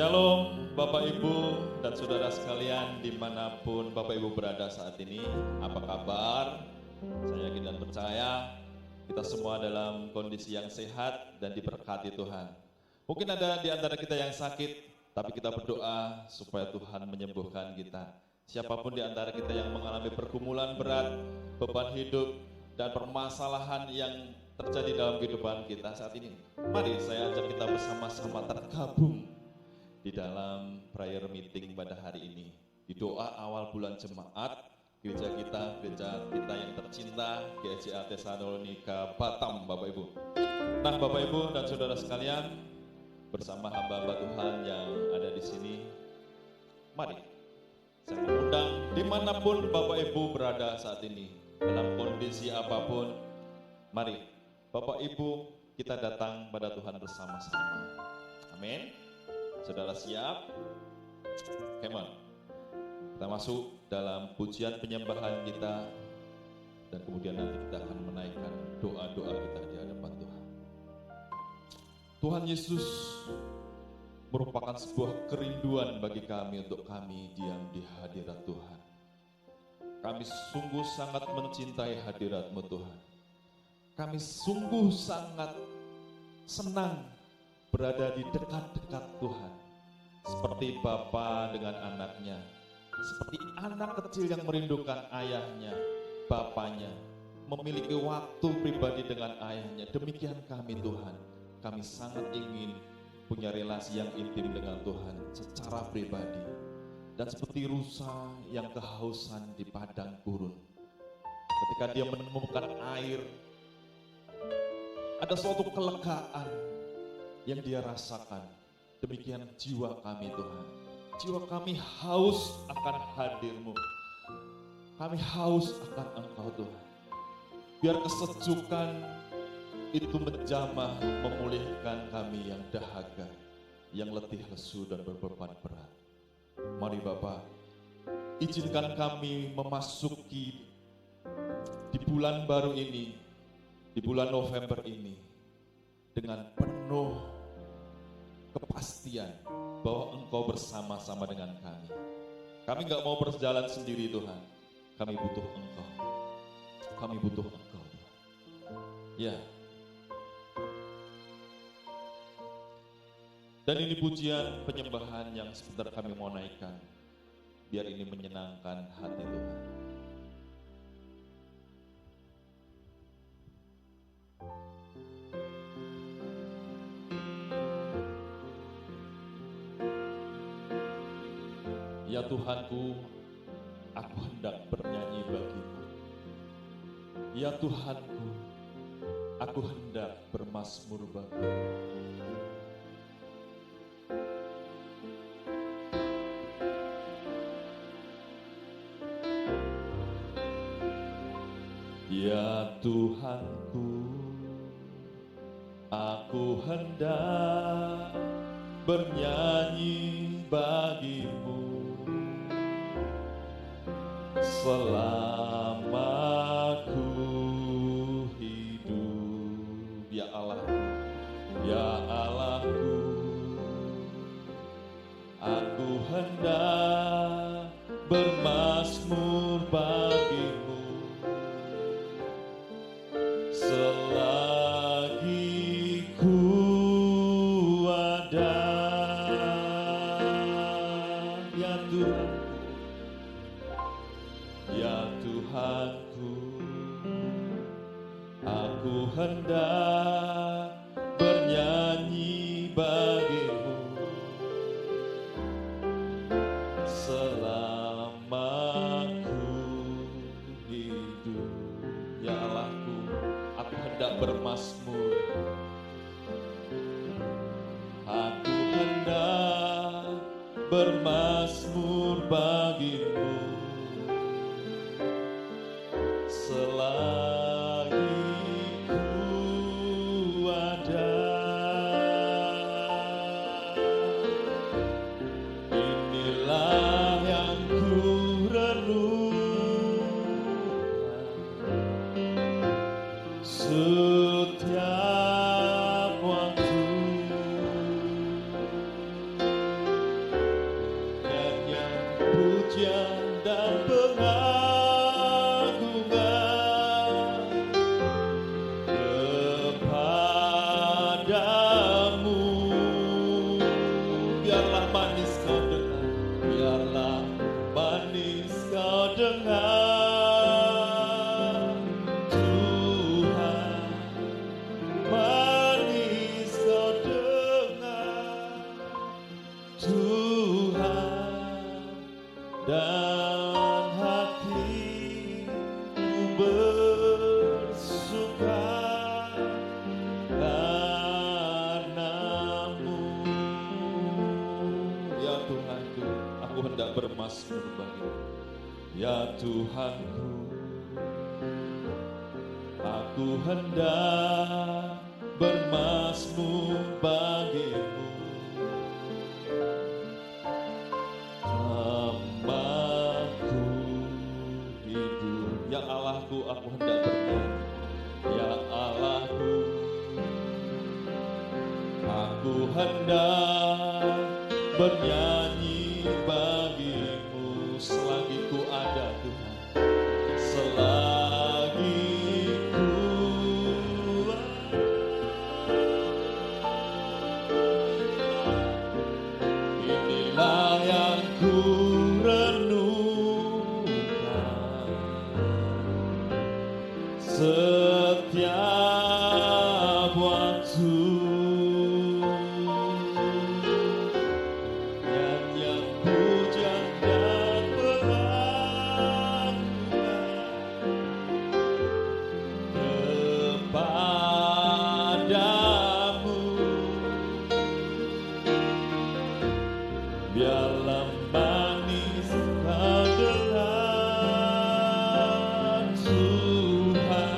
Shalom Bapak Ibu dan Saudara sekalian dimanapun Bapak Ibu berada saat ini. Apa kabar? Saya yakin dan percaya kita semua dalam kondisi yang sehat dan diberkati Tuhan. Mungkin ada di antara kita yang sakit, tapi kita berdoa supaya Tuhan menyembuhkan kita. Siapapun di antara kita yang mengalami pergumulan berat, beban hidup, dan permasalahan yang terjadi dalam kehidupan kita saat ini, mari saya ajak kita bersama-sama tergabung di dalam prayer meeting pada hari ini. Di doa awal bulan jemaat, gereja kita yang tercinta, GCA Tesalonika Batam, Bapak Ibu. Nah, Bapak Ibu dan Saudara sekalian, bersama hamba-hamba Tuhan yang ada di sini, mari saya mengundang dimanapun Bapak Ibu berada saat ini, dalam kondisi apapun, mari Bapak Ibu kita datang pada Tuhan bersama-sama. Amin. Saudara siap? Come on. Kita masuk dalam pujian penyembahan kita, dan kemudian nanti kita akan menaikkan doa-doa kita di hadapan Tuhan. Tuhan Yesus merupakan sebuah kerinduan bagi kami untuk kami diam di hadirat Tuhan. Kami sungguh sangat mencintai hadirat-Mu Tuhan. Kami sungguh sangat senang berada di dekat-dekat Tuhan, seperti bapa dengan anaknya, seperti anak kecil yang merindukan ayahnya, bapaknya, memiliki waktu pribadi dengan ayahnya. Demikian kami Tuhan, kami sangat ingin punya relasi yang intim dengan Tuhan secara pribadi. Dan seperti rusa yang kehausan di padang gurun, ketika dia menemukan air, ada suatu kelegaan yang dia rasakan. Demikian jiwa kami Tuhan. Jiwa kami haus akan hadir-Mu. Kami haus akan Engkau Tuhan. Biar kesejukan itu menjamah, memulihkan kami yang dahaga, yang letih lesu dan berbeban berat. Mari Bapa, izinkan kami memasuki di bulan baru ini, di bulan November ini, dengan penuh kepastian bahwa Engkau bersama-sama dengan kami. Kami gak mau berjalan sendiri Tuhan. Kami butuh Engkau. Kami butuh Engkau Tuhan. Ya. Dan ini pujian penyembahan yang sebentar kami mau naikkan. Biar ini menyenangkan hati Tuhan. Ya Tuhanku, aku hendak bernyanyi bagimu. Ya Tuhanku, aku hendak bermazmur bagimu. Ya Tuhanku, aku hendak bernyanyi bagimu. Selama ku hidup, ya Allahku, ya Allahku, aku hendak bermazmur bagimu. Selagi ku ada, ya Tuhan. Ya Tuhanku, aku hendak bernyanyi bagimu. Selama ku hidup, ya Allahku, aku hendak bermazmur. Aku hendak bermazmur bagimu. Selagi ku ada, inilah yang ku renungkan setiap waktu. pujian dan pengagungan kepadamu. Biarlah manis kau dengar, biarlah manis kau dengar, Tuhan, manis kau dengar, Tuhan, dan hatiku bersuka karena-Mu. Ya Tuhanku, aku hendak bermazmur bagimu. Ya Tuhanku, aku hendak bermazmur bagimu. Namaku hidup. Ya Allahku, aku hendak bernyanyi. Ya Allahku, aku hendak bernyanyi bagimu selagi ku ada Tuhan, selagi ku ada. Inilah yang ku renungkan setiap waktu. Nyanyian pujian dan pengagungan kepadamu. Biarlah manis kau dengar, Tuhan,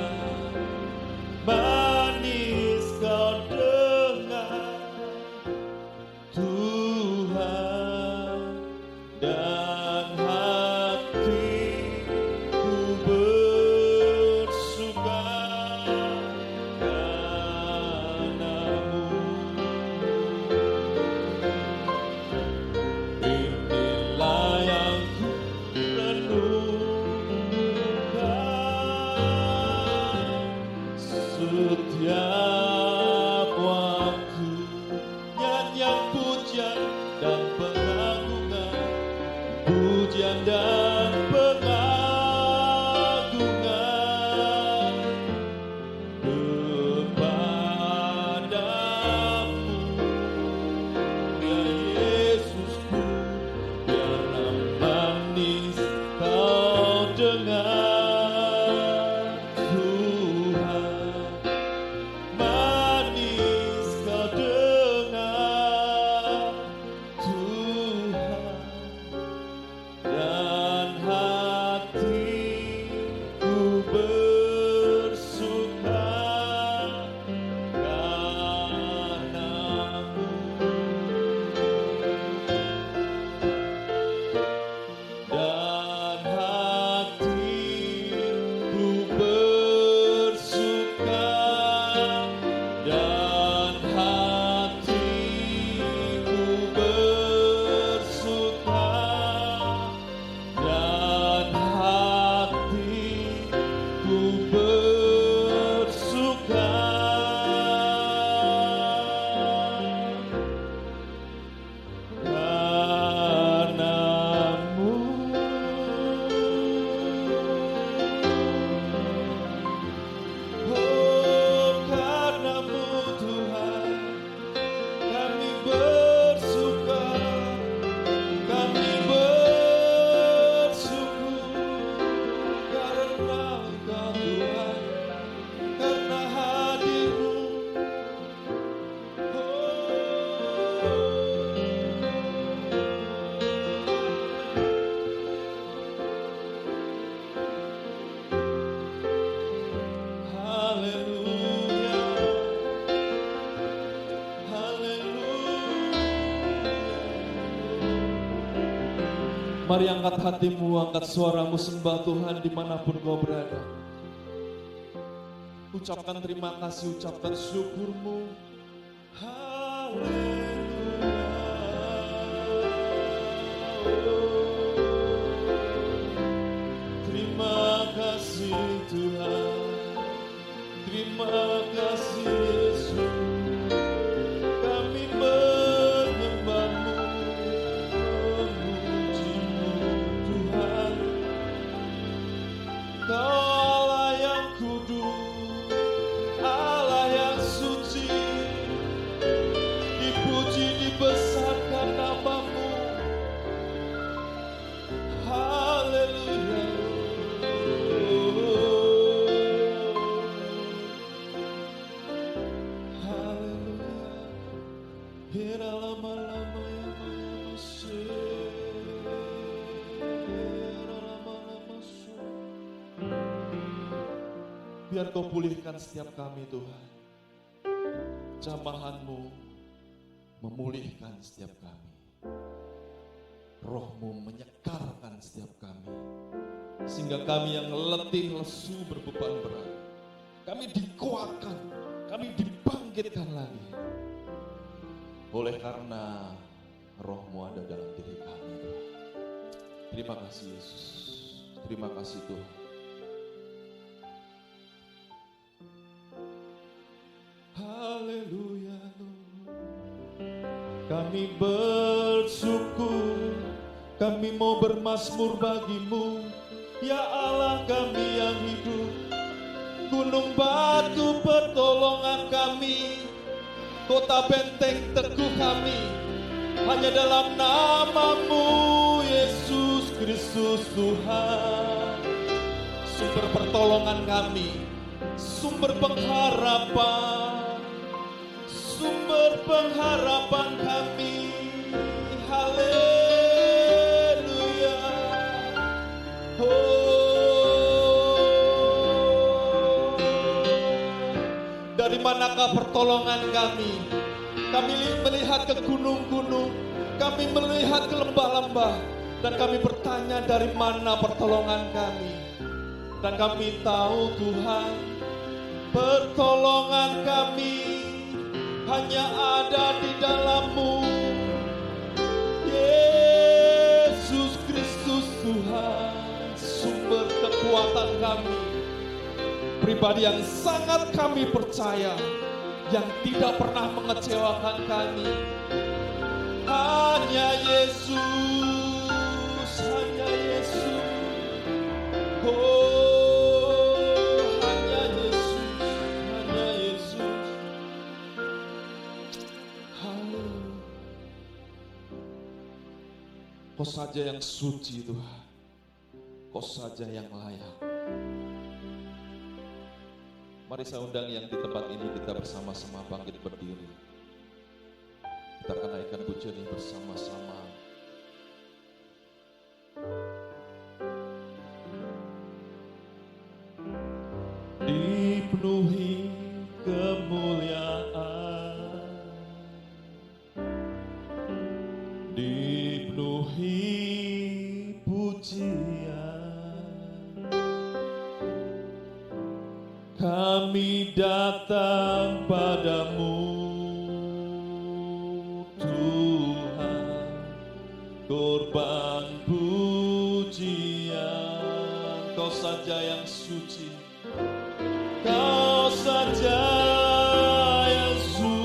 manis kau dengar, Tuhan, dan hatiku bersuka karena-Mu. Inilah yang ku renungkan setiap waktu. Nyanyian pujian dan pengagungan, pujian dan pengagungan kepadamu. Ya Yesusku, biarlah manis kau dengar, Tuhan, manis kau dengar, Tuhan, dan hatiku bersuka karena-Mu. Dan hatiku bersuka, dan hatiku bersuka, dan hatiku bersuka karena-Mu. Oh, karena-Mu Tuhan, kami bersuka, kami bersyukur karena Engkau Tuhan, karena hadir-Mu. Haleluya, haleluya. Mari angkat hatimu, angkat suaramu, sembah Tuhan dimanapun kau berada. Ucapkan terima kasih, ucapkan syukurmu. Haleluya. Tuhan. Terima kasih Yesus, kami menyembah-Mu, memuji-Mu Tuhan. Kau Allah yang kudus, Allah yang suci, dipuji dibesarkan nama-Mu. Haleluya. Biar Kau pulihkan setiap kami Tuhan. Jamahan-Mu memulihkan setiap kami. Roh-Mu menyegarkan setiap kami. Sehingga kami yang letih, lesu, berbeban berat, kami dikuatkan, kami dibangkitkan lagi. Oleh karena Roh-Mu ada dalam diri kami Tuhan. Terima kasih Yesus. Terima kasih Tuhan. Haleluya. Kami bersyukur, kami mau bermazmur bagi-Mu, ya Allah kami yang hidup. Gunung batu pertolongan kami, kota benteng teguh kami, hanya dalam nama-Mu Yesus Kristus Tuhan. Sumber pertolongan kami, sumber pengharapan, sumber pengharapan kami. Haleluya. Dari manakah pertolongan kami? Kami melihat ke gunung-gunung, kami melihat ke lembah-lembah, dan kami bertanya dari mana pertolongan kami. Dan kami tahu Tuhan, pertolongan kami hanya ada di dalam-Mu, Yesus Kristus Tuhan, sumber kekuatan kami. Pribadi yang sangat kami percaya, yang tidak pernah mengecewakan kami, hanya Yesus, hanya Yesus. Hanya Yesus, hanya Yesus. Haleluya. Kau saja yang suci Tuhan, Kau saja yang layak. Mari saya undang yang di tempat ini, kita bersama-sama bangkit berdiri. Kita akan naikkan pujian ini bersama-sama. Dipenuhi kemuliaan, dipenuhi pujian. Kami datang padamu Tuhan, korban pujian. Kau saja yang suci, Kau saja yang suci,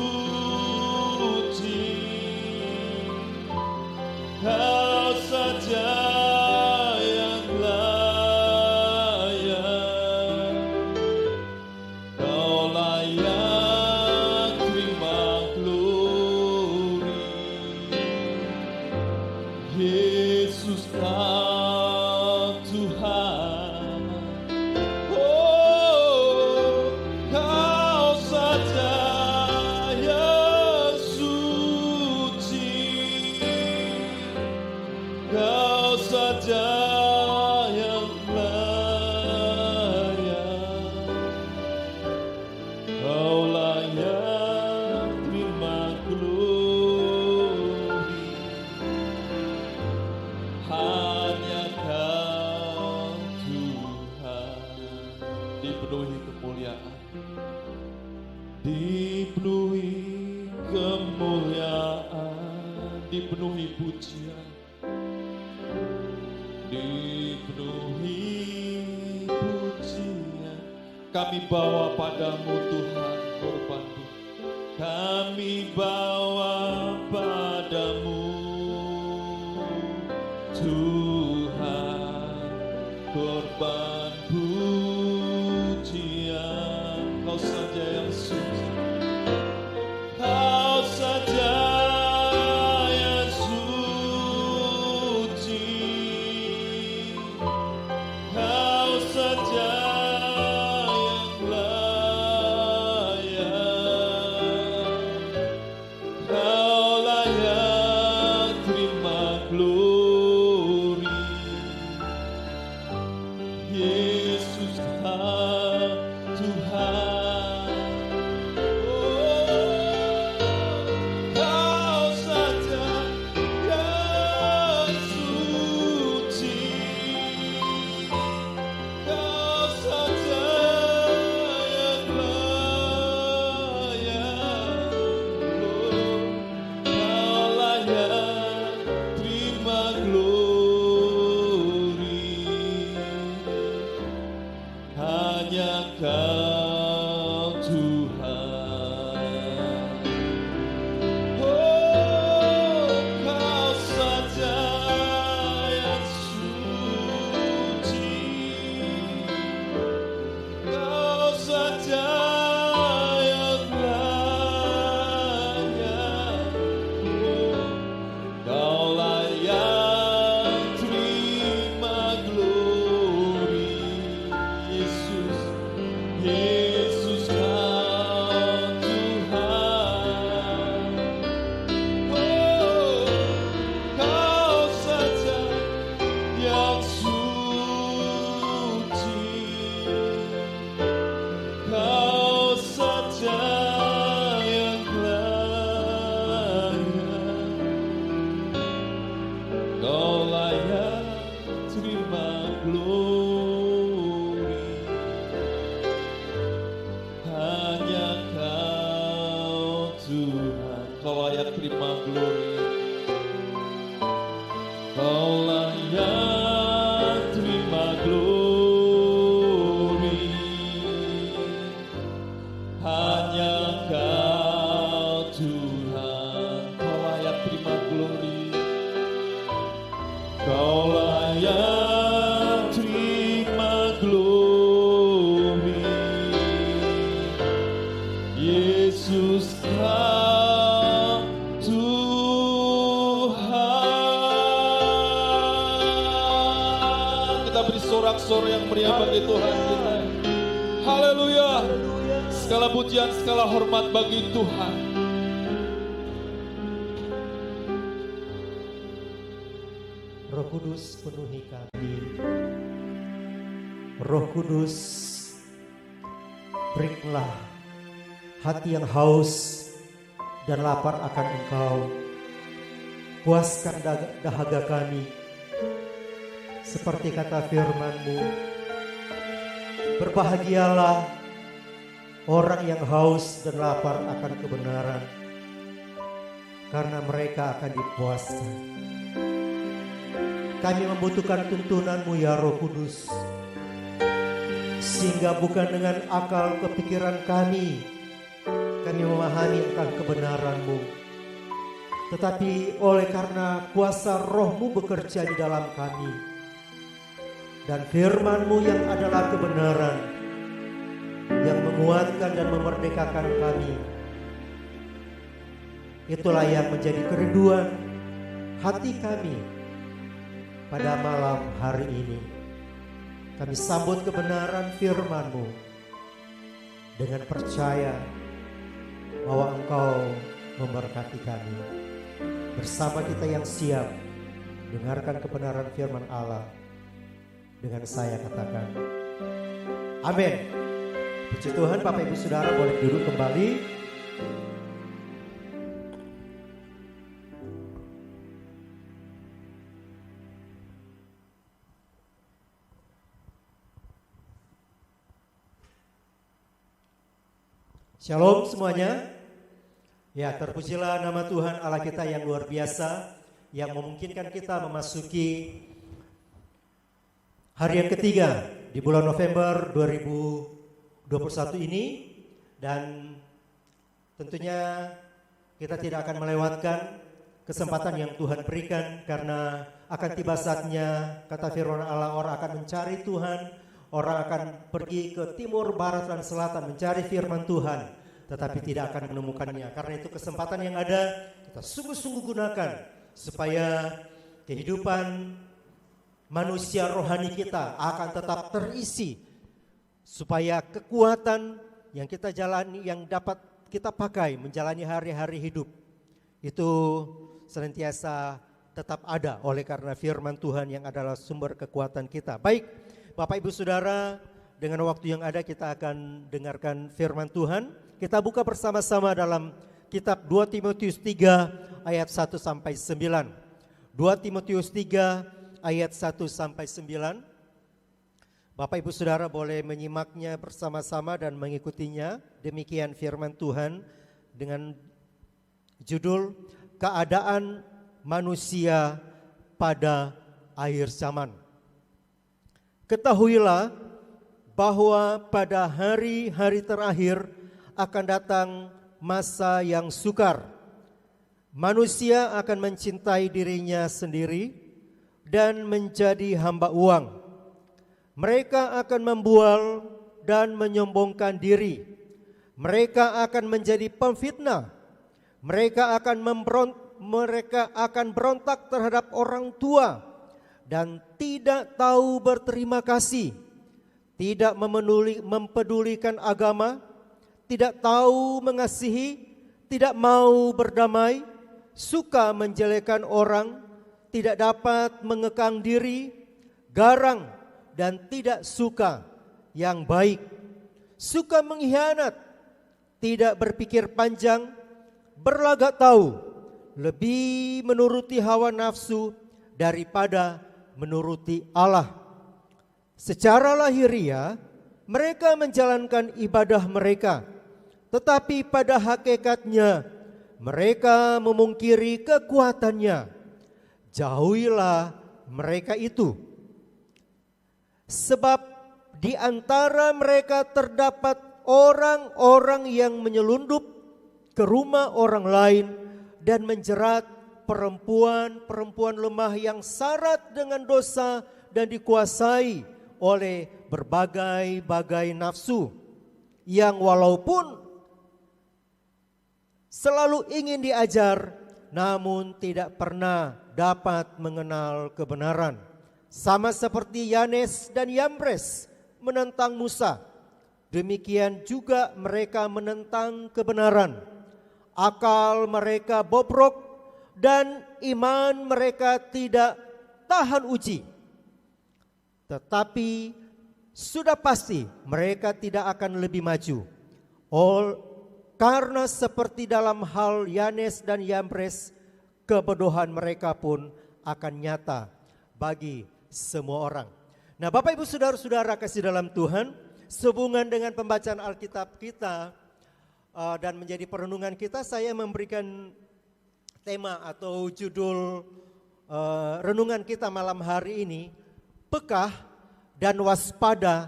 Kau saja yang layak. Kau layak terima glori, Yesus Kau Tuhan. Oh, Kau saja yang suci, Kau saja yang layak. Kau layak terima glori, hanya Kau Tuhan. Dipenuhi kemuliaan, dipenuhi kemuliaan, dipenuhi pujian, dipenuhi pujian. kami bawa padamu Tuhan korban Tuhan. Kami bawa padamu Tuhan korban pujian. Kau saja yang suci, Kau saja yang suci, Kau saja yang layak, Kau layak terima glory. Yesus Tuhan, Kau saja yang suci, Kau saja yang layak, Kau layak terima glory. Hanya Kau Tuhan. Oh, Kau saja yang suci, Kau saja yang layak, Kau layak terima glory. Yesus, Yesus Kau Tuhan. Oh, Kau saja yang suci, Kau saja yang layak, Kau layak terima glory. Hanya Kau Tuhan. Kau layak terima glory, Kau layak terima glory. Hanya Kau Tuhan. Kau layak terima glory, Kau layak terima glory. Yesus Kau Tuhan. Kita beri sorak-sorai yang meriah bagi Tuhan kita. Haleluya. Segala pujian, segala hormat bagi Tuhan. Roh Kudus penuhi kami. Roh Kudus, berikanlah hati yang haus dan lapar akan Engkau. Puaskan dahaga kami. Seperti kata firman-Mu, berbahagialah orang yang haus dan lapar akan kebenaran, karena mereka akan dipuaskan. Kami membutuhkan tuntunan-Mu ya Roh Kudus, sehingga bukan dengan akal kepikiran kami memahami akan kebenaran-Mu, tetapi oleh karena kuasa Roh-Mu bekerja di dalam kami, dan firman-Mu yang adalah kebenaran, yang menguatkan dan memerdekakan kami. Itulah yang menjadi kerinduan hati kami pada malam hari ini. Kami sambut kebenaran firman-Mu dengan percaya bahwa Engkau memberkati kami. Bersama kita yang siap dengarkan kebenaran firman Allah, dengan saya katakan amin. Puji Tuhan. Bapak Ibu Saudara boleh duduk kembali. Shalom semuanya. Ya, terpujilah nama Tuhan Allah kita yang luar biasa, yang memungkinkan kita memasuki hari yang ketiga di bulan November 2021. 21 ini, dan tentunya kita tidak akan melewatkan kesempatan yang Tuhan berikan, karena akan tiba saatnya, kata firman Allah, orang akan mencari Tuhan, orang akan pergi ke timur, barat, dan selatan mencari firman Tuhan, tetapi tidak akan menemukannya. Karena itu kesempatan yang ada kita sungguh-sungguh gunakan supaya kehidupan manusia rohani kita akan tetap terisi, supaya kekuatan yang kita jalani, yang dapat kita pakai menjalani hari-hari hidup itu senantiasa tetap ada oleh karena firman Tuhan yang adalah sumber kekuatan kita. Baik, Bapak Ibu Saudara, dengan waktu yang ada kita akan dengarkan firman Tuhan. Kita buka bersama-sama dalam kitab 2 Timotius 3 ayat 1 sampai 9. 2 Timotius 3 ayat 1 sampai 9. Bapak Ibu Saudara boleh menyimaknya bersama-sama dan mengikutinya. Demikian firman Tuhan dengan judul Keadaan Manusia pada Akhir Zaman. Ketahuilah bahwa pada hari-hari terakhir akan datang masa yang sukar. Manusia akan mencintai dirinya sendiri dan menjadi hamba uang. Mereka akan membual dan menyombongkan diri. Mereka akan menjadi pemfitnah. Mereka akan berontak terhadap orang tua dan tidak tahu berterima kasih, tidak mempedulikan agama, tidak tahu mengasihi, tidak mau berdamai, suka menjelekkan orang, tidak dapat mengekang diri, garang dan tidak suka yang baik, suka mengkhianat, tidak berpikir panjang, berlagak tahu, lebih menuruti hawa nafsu daripada menuruti Allah. Secara lahiriah mereka menjalankan ibadah mereka, tetapi pada hakikatnya mereka memungkiri kekuatannya. Jauhilah mereka itu. Sebab di antara mereka terdapat orang-orang yang menyelundup ke rumah orang lain dan menjerat perempuan-perempuan lemah yang syarat dengan dosa dan dikuasai oleh berbagai-bagai nafsu, yang walaupun selalu ingin diajar, namun tidak pernah dapat mengenal kebenaran. Sama seperti Yanes dan Yambres menentang Musa, demikian juga mereka menentang kebenaran. Akal mereka bobrok dan iman mereka tidak tahan uji. Tetapi sudah pasti mereka tidak akan lebih maju. Karena seperti dalam hal Yanes dan Yambres, kebodohan mereka pun akan nyata bagi semua orang. Nah, Bapak Ibu Saudara-saudara kasih dalam Tuhan, sehubungan dengan pembacaan Alkitab kita dan menjadi perenungan kita, saya memberikan tema atau judul renungan kita malam hari ini, pekah dan waspada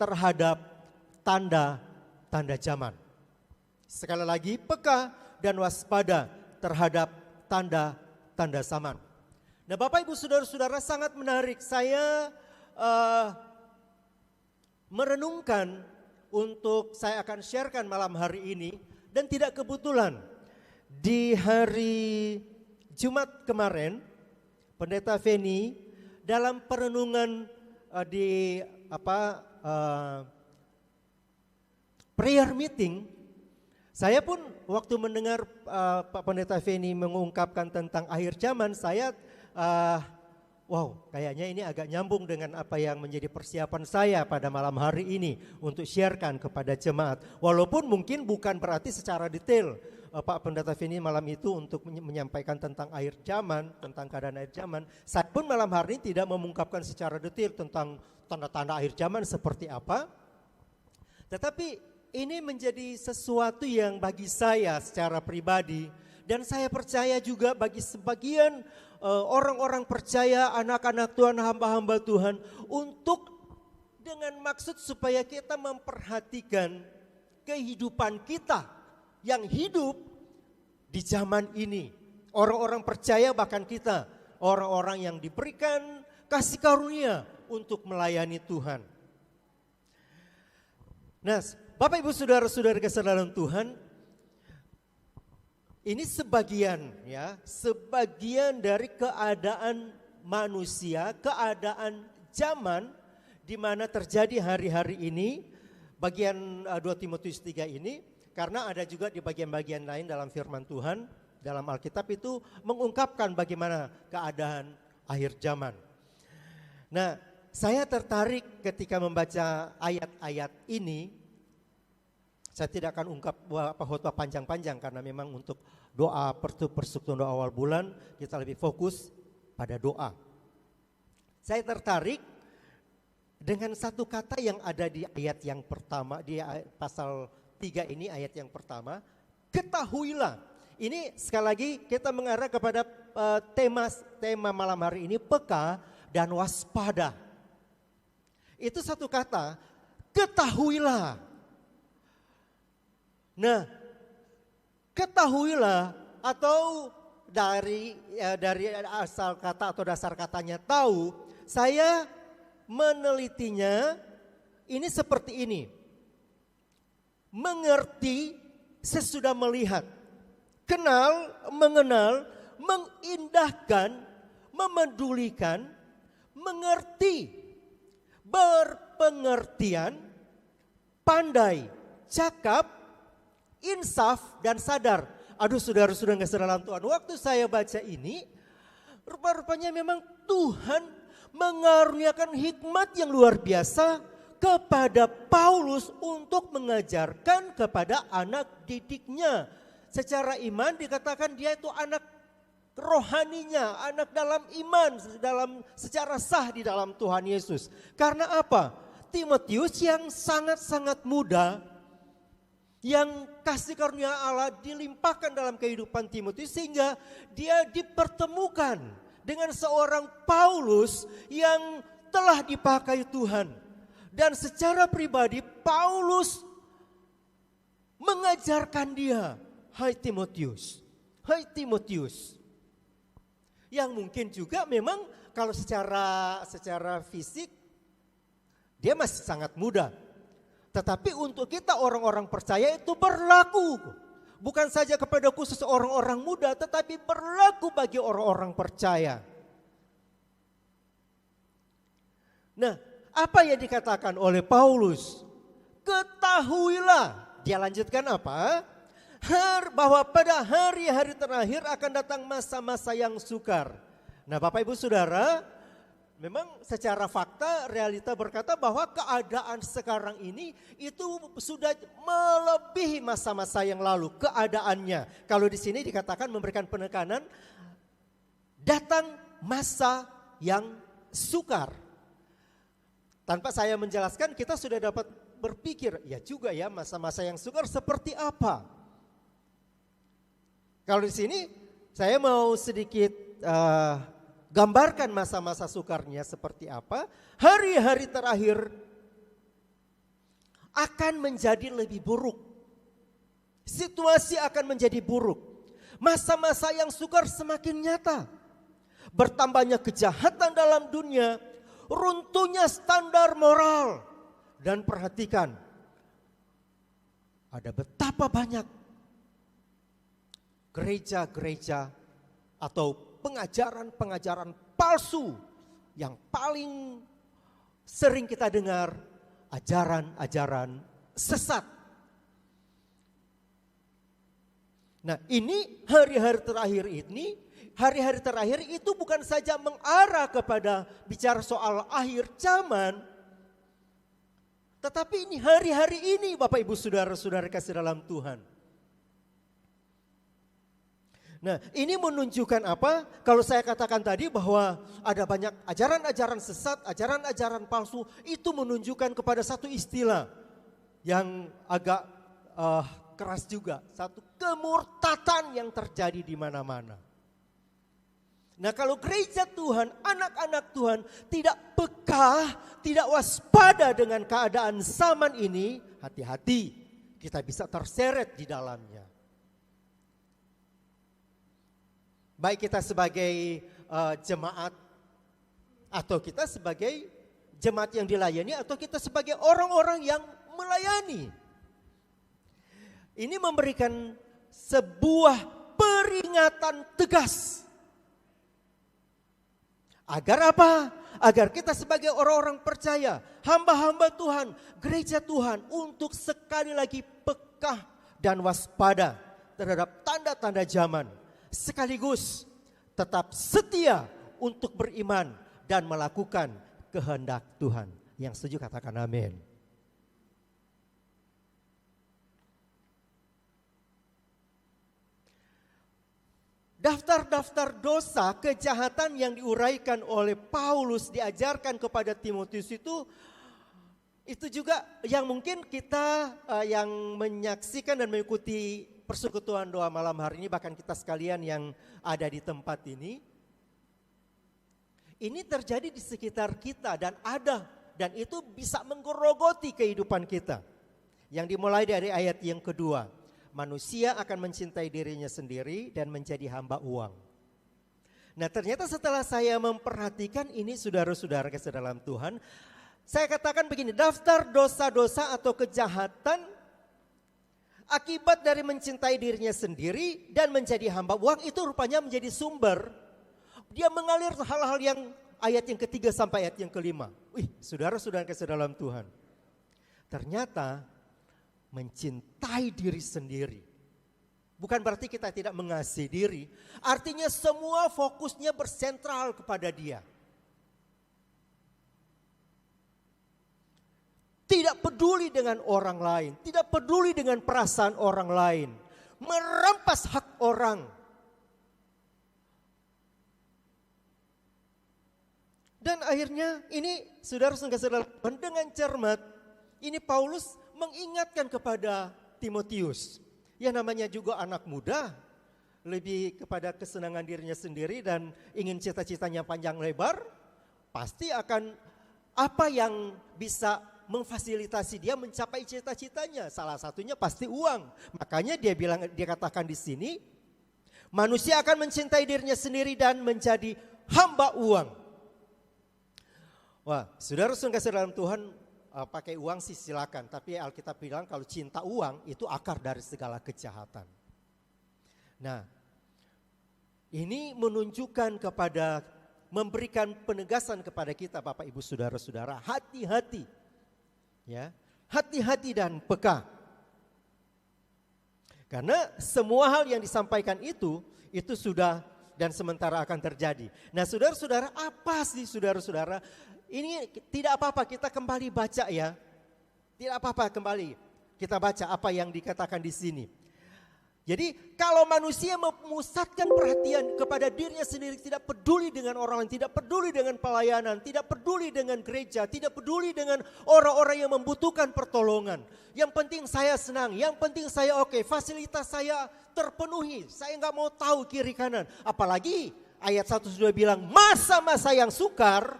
terhadap tanda-tanda zaman. Sekali lagi, pekah dan waspada terhadap tanda-tanda zaman. Nah, Bapak Ibu Saudara-saudara, sangat menarik saya merenungkan untuk saya akan sharekan malam hari ini, dan tidak kebetulan di hari Jumat kemarin Pendeta Feni dalam perenungan di prayer meeting, saya pun waktu mendengar Pak Pendeta Feni mengungkapkan tentang akhir zaman, saya kayaknya ini agak nyambung dengan apa yang menjadi persiapan saya pada malam hari ini untuk sharekan kepada jemaat. Walaupun mungkin bukan berarti secara detail Pak Pendeta Feni malam itu untuk menyampaikan tentang akhir zaman, tentang keadaan akhir zaman. Saya pun malam hari ini tidak mengungkapkan secara detail tentang tanda-tanda akhir zaman seperti apa. Tetapi ini menjadi sesuatu yang bagi saya secara pribadi, dan saya percaya juga bagi sebagian orang-orang percaya, anak-anak Tuhan, hamba-hamba Tuhan, untuk dengan maksud supaya kita memperhatikan kehidupan kita yang hidup di zaman ini. Orang-orang percaya, bahkan kita, orang-orang yang diberikan kasih karunia untuk melayani Tuhan. Nah, Bapak Ibu Saudara-saudara kasih dalam Tuhan, ini sebagian dari keadaan manusia, keadaan zaman di mana terjadi hari-hari ini, bagian 2 Timotius 3 ini, karena ada juga di bagian-bagian lain dalam firman Tuhan, dalam Alkitab itu mengungkapkan bagaimana keadaan akhir zaman. Nah, saya tertarik ketika membaca ayat-ayat ini. Saya tidak akan ungkap khotbah panjang-panjang karena memang untuk doa persekutuan doa awal bulan kita lebih fokus pada doa. Saya tertarik dengan satu kata yang ada di ayat yang pertama, di pasal 3 ini ayat yang pertama, ketahuilah. Ini sekali lagi kita mengarah kepada tema malam hari ini, peka dan waspada. Itu satu kata, ketahuilah. Nah, ketahuilah atau dari asal kata atau dasar katanya tahu, saya menelitinya ini seperti ini. Mengerti sesudah melihat. Kenal, mengenal, mengindahkan, memedulikan, mengerti, berpengertian, pandai, cakap, insaf dan sadar. Aduh, saudara-saudara yang kasih dalam Tuhan, waktu saya baca ini, rupa-rupanya memang Tuhan mengaruniakan hikmat yang luar biasa kepada Paulus untuk mengajarkan kepada anak didiknya. Secara iman dikatakan dia itu anak rohaninya, anak dalam iman, secara sah di dalam Tuhan Yesus. Karena apa? Timotius yang sangat-sangat muda, yang kasih karunia Allah dilimpahkan dalam kehidupan Timotius sehingga dia dipertemukan dengan seorang Paulus yang telah dipakai Tuhan. Dan secara pribadi Paulus mengajarkan dia, hai Timotius, yang mungkin juga memang kalau secara fisik dia masih sangat muda. Tetapi untuk kita orang-orang percaya itu berlaku. Bukan saja kepada khusus orang-orang muda, tetapi berlaku bagi orang-orang percaya. Nah, apa yang dikatakan oleh Paulus? Ketahuilah. Dia lanjutkan apa? Bahwa pada hari-hari terakhir akan datang masa-masa yang sukar. Nah, Bapak Ibu Saudara, memang secara fakta realita berkata bahwa keadaan sekarang ini itu sudah melebihi masa-masa yang lalu keadaannya. Kalau di sini dikatakan memberikan penekanan, datang masa yang sukar. Tanpa saya menjelaskan kita sudah dapat berpikir, ya juga ya masa-masa yang sukar seperti apa. Kalau di sini saya mau sedikit gambarkan masa-masa sukarnya seperti apa. Hari-hari terakhir akan menjadi lebih buruk. Situasi akan menjadi buruk. Masa-masa yang sukar semakin nyata. Bertambahnya kejahatan dalam dunia, runtuhnya standar moral. Dan perhatikan, ada betapa banyak gereja-gereja atau pengajaran-pengajaran palsu yang paling sering kita dengar, ajaran-ajaran sesat. Nah, ini hari-hari terakhir itu bukan saja mengarah kepada bicara soal akhir zaman, tetapi ini hari-hari ini Bapak Ibu Saudara-saudara kasih dalam Tuhan. Nah, ini menunjukkan apa? Kalau saya katakan tadi bahwa ada banyak ajaran-ajaran sesat, ajaran-ajaran palsu, itu menunjukkan kepada satu istilah yang agak keras juga, satu kemurtatan yang terjadi di mana-mana. Nah, kalau gereja Tuhan, anak-anak anak-anak Tuhan tidak peka, tidak waspada dengan keadaan zaman ini, hati-hati kita bisa terseret di dalamnya. Baik kita sebagai jemaat, atau kita sebagai jemaat yang dilayani, atau kita sebagai orang-orang yang melayani. Ini memberikan sebuah peringatan tegas. Agar apa? Agar kita sebagai orang-orang percaya, hamba-hamba Tuhan, gereja Tuhan, untuk sekali lagi peka dan waspada terhadap tanda-tanda zaman. Sekaligus tetap setia untuk beriman dan melakukan kehendak Tuhan. Yang setuju katakan amin. Daftar-daftar dosa, kejahatan yang diuraikan oleh Paulus diajarkan kepada Timotius itu juga yang mungkin kita yang menyaksikan dan mengikuti persekutuan doa malam hari ini, bahkan kita sekalian yang ada di tempat ini terjadi di sekitar kita dan itu bisa menggerogoti kehidupan kita. Yang dimulai dari ayat yang kedua, manusia akan mencintai dirinya sendiri dan menjadi hamba uang. Nah, ternyata setelah saya memperhatikan ini, saudara-saudara kasih dalam Tuhan, saya katakan begini, daftar dosa-dosa atau kejahatan akibat dari mencintai dirinya sendiri dan menjadi hamba uang itu rupanya menjadi sumber. Dia mengalir hal-hal yang ayat yang ketiga sampai ayat yang kelima. Saudara-saudara kasih dalam Tuhan, ternyata mencintai diri sendiri bukan berarti kita tidak mengasihi diri. Artinya semua fokusnya bersentral kepada dia. Tidak peduli dengan orang lain, tidak peduli dengan perasaan orang lain, merampas hak orang. Dan akhirnya ini saudara-saudara dengan cermat, ini Paulus mengingatkan kepada Timotius, yang namanya juga anak muda, lebih kepada kesenangan dirinya sendiri dan ingin cita-citanya panjang lebar, pasti akan apa yang bisa memfasilitasi dia mencapai cita-citanya. Salah satunya pasti uang. Makanya dia katakan di sini, manusia akan mencintai dirinya sendiri dan menjadi hamba uang. Wah, saudara-saudara kasih dalam Tuhan, pakai uang sih silakan, tapi Alkitab bilang kalau cinta uang itu akar dari segala kejahatan. Nah, ini menunjukkan kepada, memberikan penegasan kepada kita Bapak Ibu Saudara-saudara, hati-hati. Ya, hati-hati dan peka. Karena semua hal yang disampaikan itu sudah dan sementara akan terjadi. Nah, saudara-saudara, apa sih saudara-saudara? Ini tidak apa-apa kita kembali baca ya. Tidak apa-apa kembali kita baca apa yang dikatakan di sini. Jadi kalau manusia memusatkan perhatian kepada dirinya sendiri, tidak peduli dengan orang lain, tidak peduli dengan pelayanan, tidak peduli dengan gereja, tidak peduli dengan orang-orang yang membutuhkan pertolongan. Yang penting saya senang, yang penting saya oke, fasilitas saya terpenuhi, saya nggak mau tahu kiri kanan. Apalagi ayat 1 sudah bilang masa-masa yang sukar,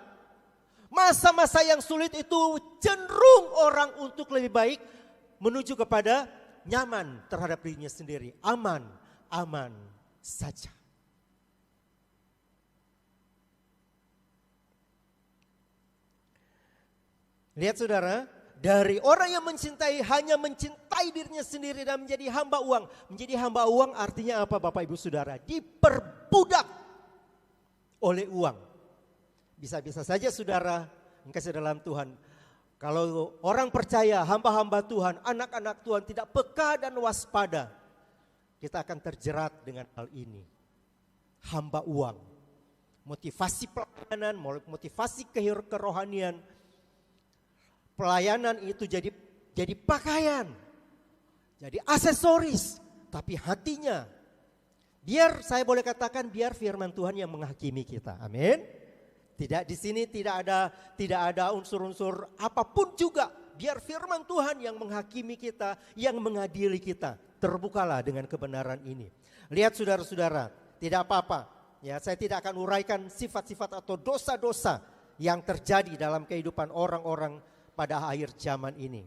masa-masa yang sulit itu cenderung orang untuk lebih baik menuju kepada nyaman terhadap dirinya sendiri, aman saja. Lihat saudara, dari orang yang hanya mencintai dirinya sendiri dan menjadi hamba uang. Menjadi hamba uang artinya apa Bapak Ibu Saudara? Diperbudak oleh uang. Bisa-bisa saja saudara, yang kasih dalam Tuhan, kalau orang percaya, hamba-hamba Tuhan, anak-anak Tuhan tidak peka dan waspada, kita akan terjerat dengan hal ini. Hamba uang, motivasi pelayanan, motivasi kerohanian, pelayanan itu jadi pakaian, jadi aksesoris, tapi hatinya, biar saya boleh katakan, biar firman Tuhan yang menghakimi kita. Amin. Tidak, di sini tidak ada unsur-unsur apapun juga. Biar firman Tuhan yang menghakimi kita, yang mengadili kita. Terbukalah dengan kebenaran ini. Lihat saudara-saudara, tidak apa-apa. Ya, saya tidak akan uraikan sifat-sifat atau dosa-dosa yang terjadi dalam kehidupan orang-orang pada akhir zaman ini.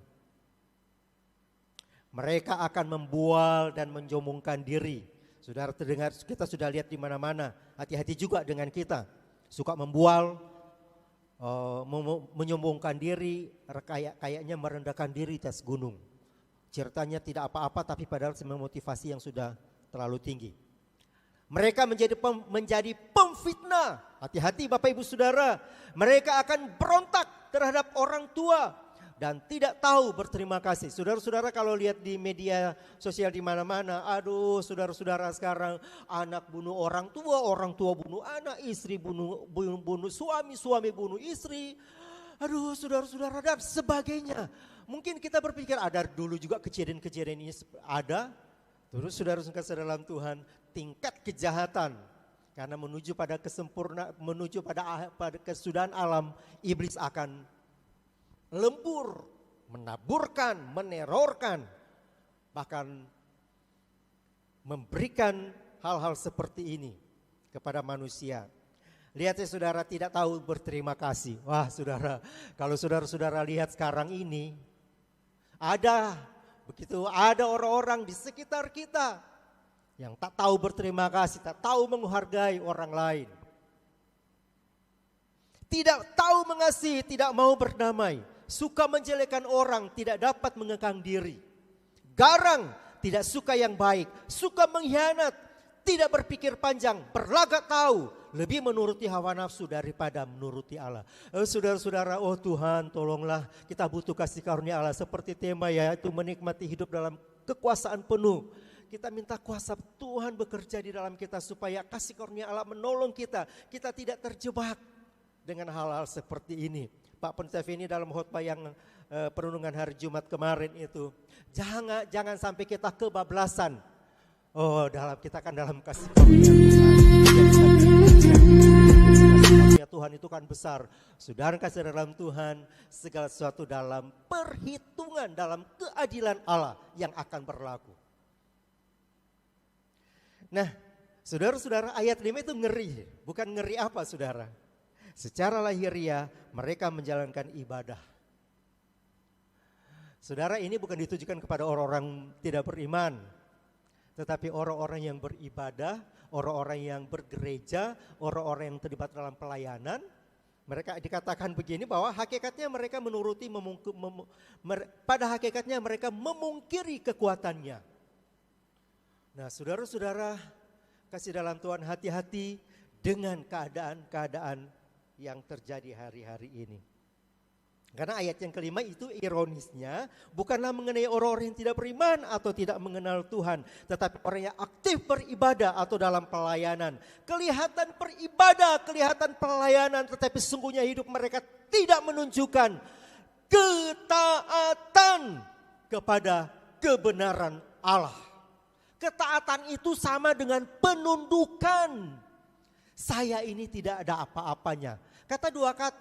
Mereka akan membual dan menyombongkan diri. Saudara terdengar, kita sudah lihat di mana-mana. Hati-hati juga dengan kita. Suka membual, menyombongkan diri, kayaknya merendahkan diri di atas gunung. Ceritanya tidak apa-apa, tapi padahal motivasi yang sudah terlalu tinggi. Mereka menjadi pemfitnah. Hati-hati Bapak Ibu Saudara. Mereka akan berontak terhadap orang tua dan tidak tahu berterima kasih. Saudara-saudara kalau lihat di media sosial di mana-mana, aduh saudara-saudara sekarang anak bunuh orang tua bunuh anak, istri bunuh suami, suami bunuh istri. Aduh saudara-saudara dan sebagainya. Mungkin kita berpikir ada dulu juga kejadian-kejadian ini ada. Terus saudara-saudara dalam Tuhan, tingkat kejahatan karena menuju pada kesempurnaan, menuju pada kesudahan alam, iblis akan lembur, menaburkan, menerorkan, bahkan memberikan hal-hal seperti ini kepada manusia. Lihat ya saudara, tidak tahu berterima kasih. Wah saudara, kalau saudara-saudara lihat sekarang ini, ada orang-orang di sekitar kita yang tak tahu berterima kasih, tak tahu menghargai orang lain. Tidak tahu mengasihi, tidak mau berdamai. Suka menjelekkan orang, tidak dapat mengekang diri. Garang, tidak suka yang baik. Suka mengkhianat, tidak berpikir panjang, berlagak tahu. Lebih menuruti hawa nafsu daripada menuruti Allah. Saudara-saudara, oh Tuhan tolonglah, kita butuh kasih karunia Allah. Seperti tema yaitu menikmati hidup dalam kekuasaan penuh. Kita minta kuasa Tuhan bekerja di dalam kita supaya kasih karunia Allah menolong kita. Kita tidak terjebak dengan hal-hal seperti ini. Pak Pendeta ini dalam khotbah yang perenungan hari Jumat kemarin itu, jangan sampai kita kebablasan. Oh, kita kan dalam kasih karunia Tuhan itu kan besar. Saudara kasih dalam Tuhan, segala sesuatu dalam perhitungan, dalam keadilan Allah yang akan berlaku. Nah, saudara-saudara, ayat 5 itu ngeri. Bukan ngeri apa saudara? Secara lahiriah mereka menjalankan ibadah. Saudara, ini bukan ditujukan kepada orang-orang tidak beriman, tetapi orang-orang yang beribadah, orang-orang yang bergereja, orang-orang yang terlibat dalam pelayanan. Mereka dikatakan begini bahwa hakikatnya mereka pada hakikatnya mereka memungkiri kekuatannya. Nah saudara-saudara kasih dalam Tuhan, hati-hati dengan keadaan-keadaan yang terjadi hari-hari ini. Karena ayat yang kelima itu ironisnya bukanlah mengenai orang-orang yang tidak beriman atau tidak mengenal Tuhan, tetapi orang yang aktif beribadah atau dalam pelayanan. Kelihatan beribadah, kelihatan pelayanan, tetapi sesungguhnya hidup mereka tidak menunjukkan ketaatan kepada kebenaran Allah. Ketaatan itu sama dengan penundukan. Saya ini tidak ada apa-apanya.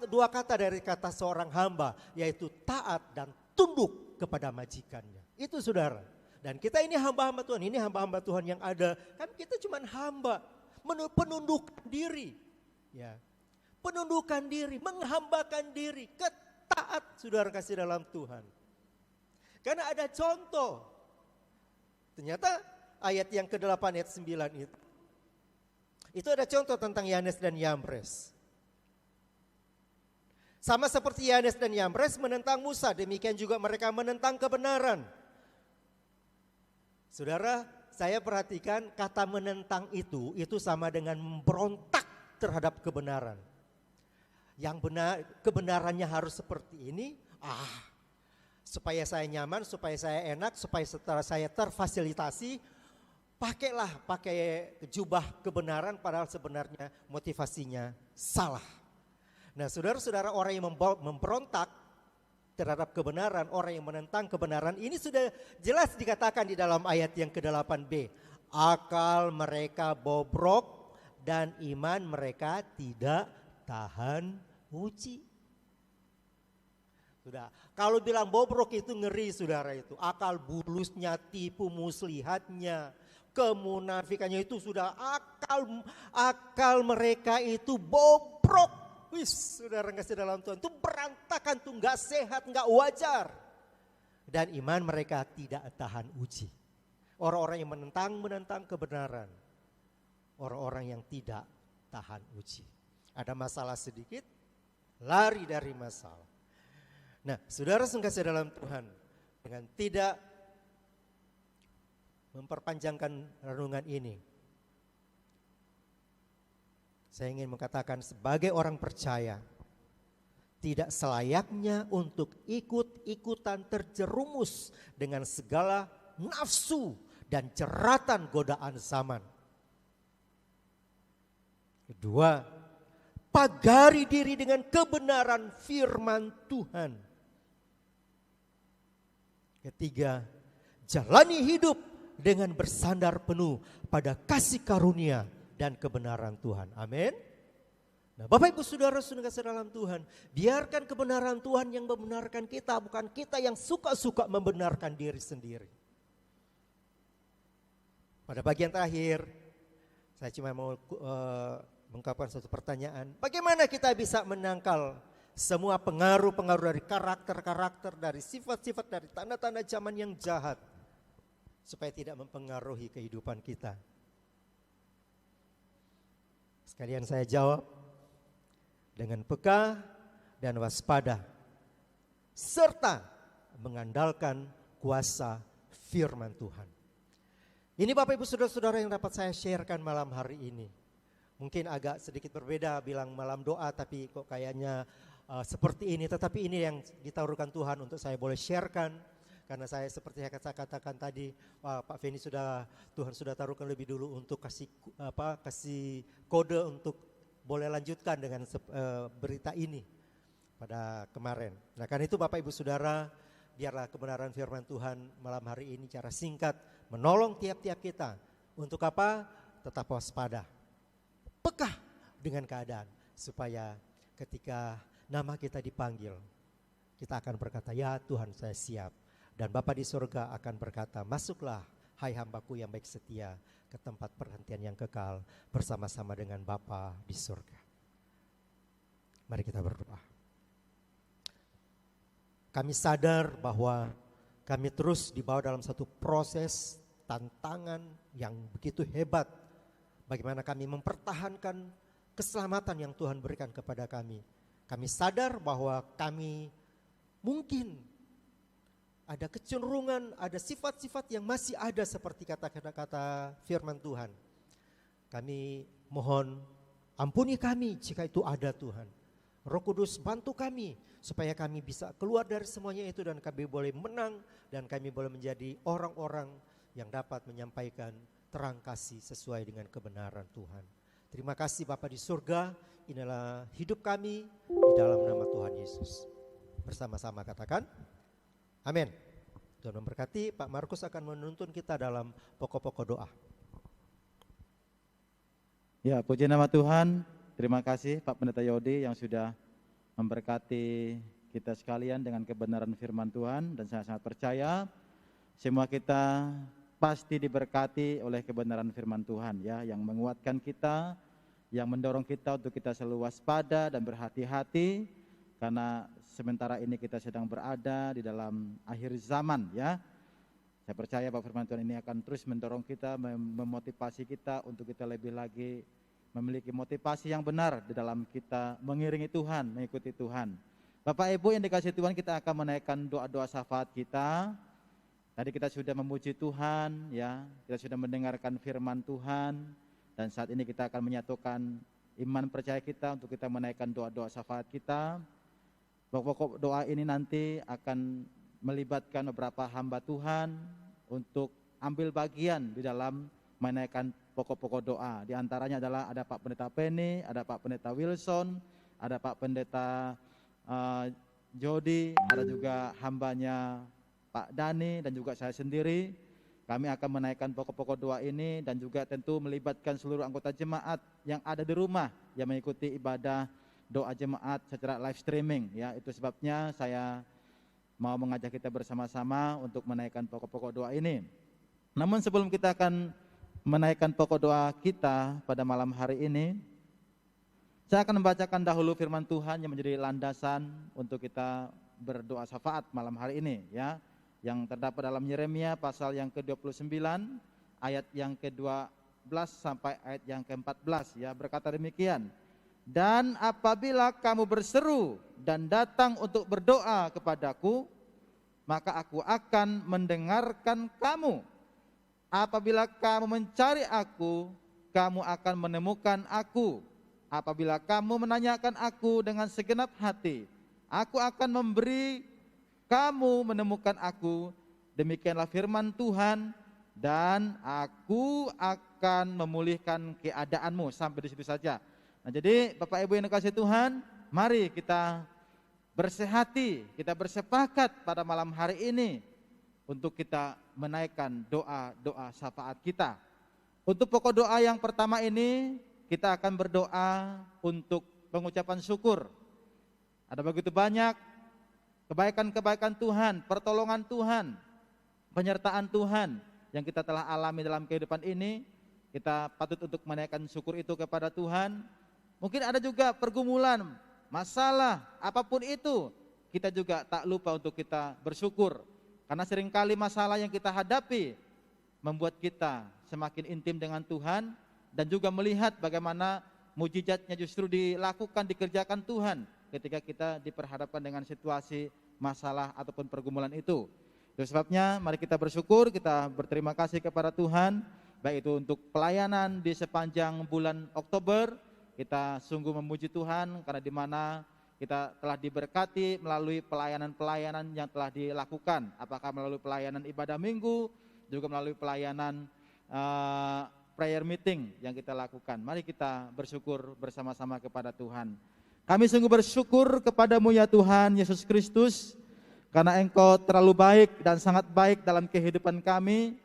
Dua kata dari kata seorang hamba, yaitu taat dan tunduk kepada majikannya. Itu saudara. Dan kita ini hamba-hamba Tuhan, ini hamba-hamba Tuhan yang ada. Kan kita cuma hamba, penundukan diri. Ya. Penundukan diri, menghambakan diri, ketaat saudara kasih dalam Tuhan. Karena ada contoh. Ternyata ayat yang ke-8 ayat 9 itu ada contoh tentang Yanes dan Yambres. Sama seperti Yanes dan Yambres menentang Musa, demikian juga mereka menentang kebenaran. Saudara, saya perhatikan kata menentang itu sama dengan memberontak terhadap kebenaran. Yang benar, kebenarannya harus seperti ini, supaya saya nyaman, supaya saya enak, supaya setelah saya terfasilitasi, pakai jubah kebenaran padahal sebenarnya motivasinya salah. Nah saudara-saudara, orang yang memberontak terhadap kebenaran, orang yang menentang kebenaran, ini sudah jelas dikatakan di dalam ayat yang ke-8b. Akal mereka bobrok dan iman mereka tidak tahan uji. Sudah, kalau bilang bobrok itu ngeri saudara itu. Akal bulusnya, tipu muslihatnya, Kemunafikannya itu sudah akal mereka itu bobrok. Wis, saudara kasih dalam Tuhan, itu berantakan, tuh nggak sehat, nggak wajar. Dan iman mereka tidak tahan uji. Orang-orang yang menentang kebenaran, orang-orang yang tidak tahan uji. Ada masalah sedikit, lari dari masalah. Nah, saudara kasih dalam Tuhan, dengan tidak memperpanjangkan renungan ini, saya ingin mengatakan sebagai orang percaya, tidak selayaknya untuk ikut-ikutan terjerumus dengan segala nafsu dan jeratan godaan zaman. Kedua, pagari diri dengan kebenaran firman Tuhan. Ketiga, jalani hidup dengan bersandar penuh pada kasih karunia dan kebenaran Tuhan. Amin. Nah, Bapak Ibu Saudara kasih dalam Tuhan, biarkan kebenaran Tuhan yang membenarkan kita, bukan kita yang suka-suka membenarkan diri sendiri. Pada bagian terakhir, saya cuma mau mengungkapkan satu pertanyaan. Bagaimana kita bisa menangkal semua pengaruh-pengaruh dari karakter-karakter, dari sifat-sifat, dari tanda-tanda zaman yang jahat, supaya tidak mempengaruhi kehidupan kita? Sekalian saya jawab, dengan peka dan waspada, serta mengandalkan kuasa firman Tuhan. Ini Bapak Ibu Saudara-saudara yang dapat saya sharekan malam hari ini. Mungkin agak sedikit berbeda bilang malam doa, tapi kok kayaknya seperti ini. Tetapi ini yang ditaruhkan Tuhan untuk saya boleh sharekan. Karena saya seperti yang saya katakan tadi, Pak Feni Tuhan sudah taruhkan lebih dulu untuk kasih kode untuk boleh lanjutkan dengan berita ini pada kemarin. Nah, karena itu Bapak Ibu Saudara, biarlah kebenaran firman Tuhan malam hari ini cara singkat menolong tiap-tiap kita untuk apa? Tetap waspada, peka dengan keadaan, supaya ketika nama kita dipanggil, kita akan berkata, ya Tuhan, saya siap. Dan Bapa di surga akan berkata, masuklah hai hambaku yang baik setia ke tempat perhentian yang kekal bersama-sama dengan Bapa di surga. Mari kita berdoa. Kami sadar bahwa kami terus dibawa dalam satu proses tantangan yang begitu hebat. Bagaimana kami mempertahankan keselamatan yang Tuhan berikan kepada kami. Kami sadar bahwa kami mungkin ada kecenderungan, ada sifat-sifat yang masih ada seperti kata-kata firman Tuhan. Kami mohon ampuni kami jika itu ada Tuhan. Roh Kudus bantu kami supaya kami bisa keluar dari semuanya itu dan kami boleh menang dan kami boleh menjadi orang-orang yang dapat menyampaikan terang kasih sesuai dengan kebenaran Tuhan. Terima kasih Bapa di surga, inilah hidup kami di dalam nama Tuhan Yesus. Bersama-sama katakan, amin. Tuhan memberkati. Pak Markus akan menuntun kita dalam pokok-pokok doa. Ya, puji nama Tuhan. Terima kasih Pak Pendeta Yodi yang sudah memberkati kita sekalian dengan kebenaran firman Tuhan. Dan saya sangat percaya semua kita pasti diberkati oleh kebenaran firman Tuhan, ya, yang menguatkan kita, yang mendorong kita untuk kita selalu waspada dan berhati-hati, karena sementara ini kita sedang berada di dalam akhir zaman, ya. Saya percaya bahwa firman Tuhan ini akan terus mendorong kita, memotivasi kita untuk kita lebih lagi memiliki motivasi yang benar di dalam kita mengiringi Tuhan, mengikuti Tuhan. Bapak Ibu yang dikasihi Tuhan, kita akan menaikkan doa-doa syafaat kita. Tadi kita sudah memuji Tuhan, ya, kita sudah mendengarkan firman Tuhan, dan saat ini kita akan menyatukan iman percaya kita untuk kita menaikkan doa-doa syafaat kita. Pokok-pokok doa ini nanti akan melibatkan beberapa hamba Tuhan untuk ambil bagian di dalam menaikkan pokok-pokok doa. Di antaranya adalah ada Pak Pendeta Penny, ada Pak Pendeta Wilson, ada Pak Pendeta Jody, ada juga hambanya Pak Dani dan juga saya sendiri. Kami akan menaikkan pokok-pokok doa ini dan juga tentu melibatkan seluruh anggota jemaat yang ada di rumah yang mengikuti ibadah doa jemaat secara live streaming, ya. Itu sebabnya saya mau mengajak kita bersama-sama untuk menaikkan pokok-pokok doa ini. Namun sebelum kita akan menaikkan pokok doa kita pada malam hari ini, saya akan membacakan dahulu firman Tuhan yang menjadi landasan untuk kita berdoa syafaat malam hari ini, ya, yang terdapat dalam Yeremia pasal yang ke-29 ayat yang ke-12 sampai ayat yang ke-14, ya, berkata demikian. Dan apabila kamu berseru dan datang untuk berdoa kepadaku, maka aku akan mendengarkan kamu. Apabila kamu mencari aku, kamu akan menemukan aku. Apabila kamu menanyakan aku dengan segenap hati, aku akan memberi kamu menemukan aku. Demikianlah firman Tuhan, dan aku akan memulihkan keadaanmu. Sampai di situ saja. Nah, jadi Bapak Ibu yang dikasihi Tuhan, mari kita bersehati, kita bersepakat pada malam hari ini untuk kita menaikkan doa-doa syafaat kita. Untuk pokok doa yang pertama ini, kita akan berdoa untuk pengucapan syukur. Ada begitu banyak kebaikan-kebaikan Tuhan, pertolongan Tuhan, penyertaan Tuhan yang kita telah alami dalam kehidupan ini. Kita patut untuk menaikkan syukur itu kepada Tuhan. Mungkin ada juga pergumulan, masalah, apapun itu, kita juga tak lupa untuk kita bersyukur. Karena seringkali masalah yang kita hadapi membuat kita semakin intim dengan Tuhan, dan juga melihat bagaimana mujizatnya justru dilakukan, dikerjakan Tuhan ketika kita diperhadapkan dengan situasi masalah ataupun pergumulan itu. Itu sebabnya mari kita bersyukur, kita berterima kasih kepada Tuhan, baik itu untuk pelayanan di sepanjang bulan Oktober. Kita sungguh memuji Tuhan karena di mana kita telah diberkati melalui pelayanan-pelayanan yang telah dilakukan, apakah melalui pelayanan ibadah minggu, juga melalui pelayanan prayer meeting yang kita lakukan. Mari kita bersyukur bersama-sama kepada Tuhan. Kami sungguh bersyukur kepadamu ya Tuhan Yesus Kristus, karena Engkau terlalu baik dan sangat baik dalam kehidupan kami.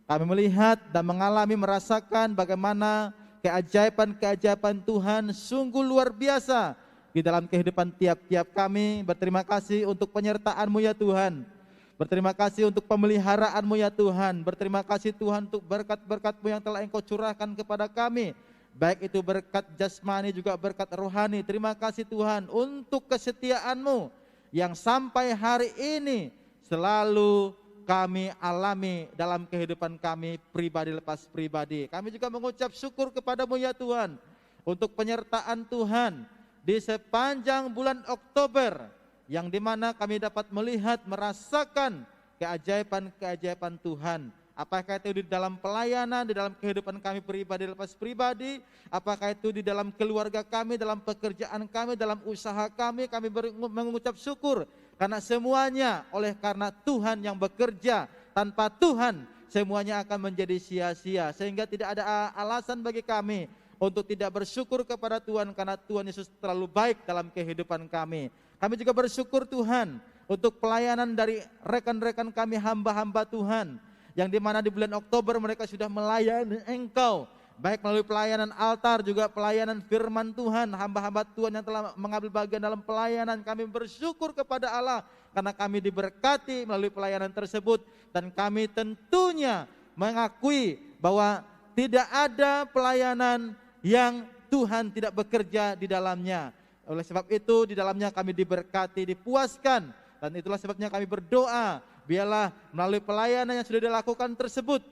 Kami melihat dan mengalami, merasakan bagaimana keajaiban-keajaiban Tuhan sungguh luar biasa di dalam kehidupan tiap-tiap kami. Berterima kasih untuk penyertaan-Mu ya Tuhan. Berterima kasih untuk pemeliharaan-Mu ya Tuhan. Berterima kasih Tuhan untuk berkat-berkat-Mu yang telah Engkau curahkan kepada kami, baik itu berkat jasmani juga berkat rohani. Terima kasih Tuhan untuk kesetiaan-Mu yang sampai hari ini selalu kami alami dalam kehidupan kami pribadi lepas pribadi. Kami juga mengucap syukur kepada-Mu ya Tuhan untuk penyertaan Tuhan di sepanjang bulan Oktober, yang dimana kami dapat melihat, merasakan keajaiban-keajaiban Tuhan. Apakah itu di dalam pelayanan, di dalam kehidupan kami pribadi lepas pribadi, apakah itu di dalam keluarga kami, dalam pekerjaan kami, dalam usaha kami mengucap syukur. Karena semuanya oleh karena Tuhan yang bekerja, tanpa Tuhan semuanya akan menjadi sia-sia. Sehingga tidak ada alasan bagi kami untuk tidak bersyukur kepada Tuhan, karena Tuhan Yesus terlalu baik dalam kehidupan kami. Kami juga bersyukur Tuhan untuk pelayanan dari rekan-rekan kami, hamba-hamba Tuhan, yang dimana di bulan Oktober mereka sudah melayani Engkau, baik melalui pelayanan altar, juga pelayanan firman Tuhan. Hamba-hamba Tuhan yang telah mengambil bagian dalam pelayanan, kami bersyukur kepada Allah karena kami diberkati melalui pelayanan tersebut. Dan kami tentunya mengakui bahwa tidak ada pelayanan yang Tuhan tidak bekerja di dalamnya. Oleh sebab itu di dalamnya kami diberkati, dipuaskan, dan itulah sebabnya kami berdoa, biarlah melalui pelayanan yang sudah dilakukan tersebut,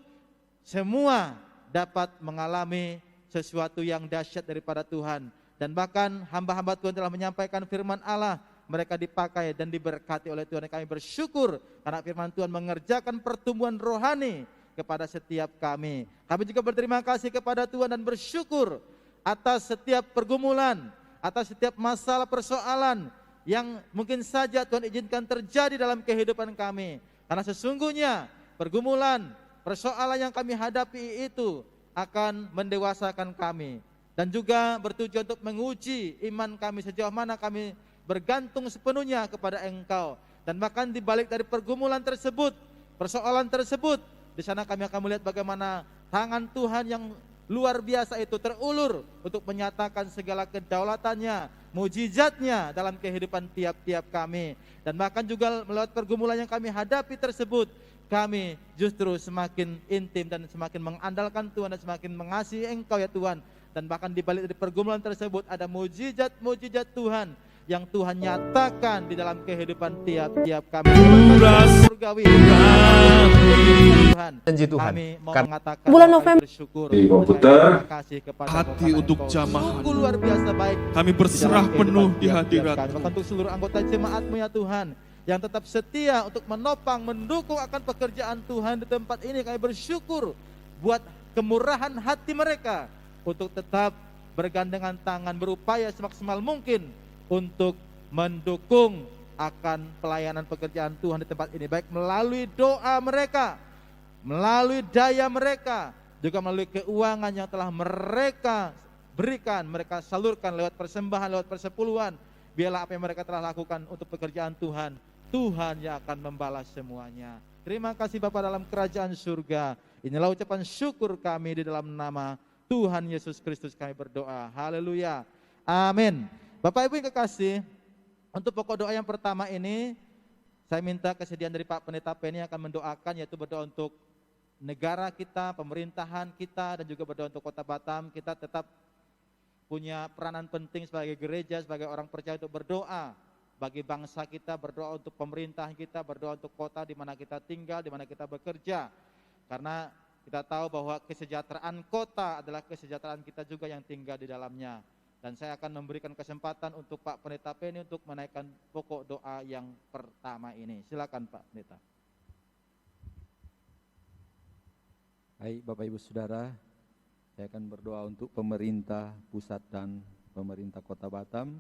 semua dapat mengalami sesuatu yang dahsyat daripada Tuhan. Dan bahkan hamba-hamba Tuhan telah menyampaikan firman Allah, mereka dipakai dan diberkati oleh Tuhan. Kami bersyukur karena firman Tuhan mengerjakan pertumbuhan rohani kepada setiap kami. Kami juga berterima kasih kepada Tuhan dan bersyukur atas setiap pergumulan, atas setiap masalah persoalan yang mungkin saja Tuhan izinkan terjadi dalam kehidupan kami. Karena sesungguhnya pergumulan, persoalan yang kami hadapi itu akan mendewasakan kami, dan juga bertujuan untuk menguji iman kami sejauh mana kami bergantung sepenuhnya kepada Engkau. Dan bahkan di balik dari pergumulan tersebut, persoalan tersebut, di sana kami akan melihat bagaimana tangan Tuhan yang luar biasa itu terulur untuk menyatakan segala kedaulatannya, mujizatnya dalam kehidupan tiap-tiap kami. Dan bahkan juga melewat pergumulan yang kami hadapi tersebut, kami justru semakin intim dan semakin mengandalkan Tuhan dan semakin mengasihi Engkau ya Tuhan. Dan bahkan di balik dari pergumulan tersebut ada mujizat-mujizat Tuhan yang Tuhan nyatakan di dalam kehidupan tiap-tiap kami. Surgawi Tuhan. Janji Tuhan. Kami mau mengatakan Bulan November bersyukur. Komputer. Terima kasih kepada Hati Bapak untuk Engkau. jamahan. Sungguh luar biasa baik. Kami berserah Di dalam penuh kehidupan di tiap-tiap hadirat. kami. Bahkan untuk seluruh anggota jemaat-Mu ya Tuhan, yang tetap setia untuk menopang, mendukung akan pekerjaan Tuhan di tempat ini. Kami bersyukur buat kemurahan hati mereka untuk tetap bergandengan tangan, berupaya semaksimal mungkin untuk mendukung akan pelayanan pekerjaan Tuhan di tempat ini, baik melalui doa mereka, melalui daya mereka, juga melalui keuangan yang telah mereka berikan, mereka salurkan lewat persembahan, lewat persepuluhan. Biarlah apa yang mereka telah lakukan untuk pekerjaan Tuhan, Tuhan yang akan membalas semuanya. Terima kasih Bapa dalam kerajaan surga. Inilah ucapan syukur kami di dalam nama Tuhan Yesus Kristus kami berdoa. Haleluya. Amin. Bapak Ibu yang kekasih, untuk pokok doa yang pertama ini, saya minta kesediaan dari Pak Pendeta Penny akan mendoakan, yaitu berdoa untuk negara kita, pemerintahan kita, dan juga berdoa untuk Kota Batam. Kita tetap punya peranan penting sebagai gereja, sebagai orang percaya untuk berdoa bagi bangsa kita, berdoa untuk pemerintahan kita, berdoa untuk kota di mana kita tinggal, di mana kita bekerja. Karena kita tahu bahwa kesejahteraan kota adalah kesejahteraan kita juga yang tinggal di dalamnya. Dan saya akan memberikan kesempatan untuk Pak Pendeta Penny untuk menaikkan pokok doa yang pertama ini. Silakan Pak Pendeta. Baik Bapak Ibu Saudara, saya akan berdoa untuk pemerintah pusat dan pemerintah Kota Batam.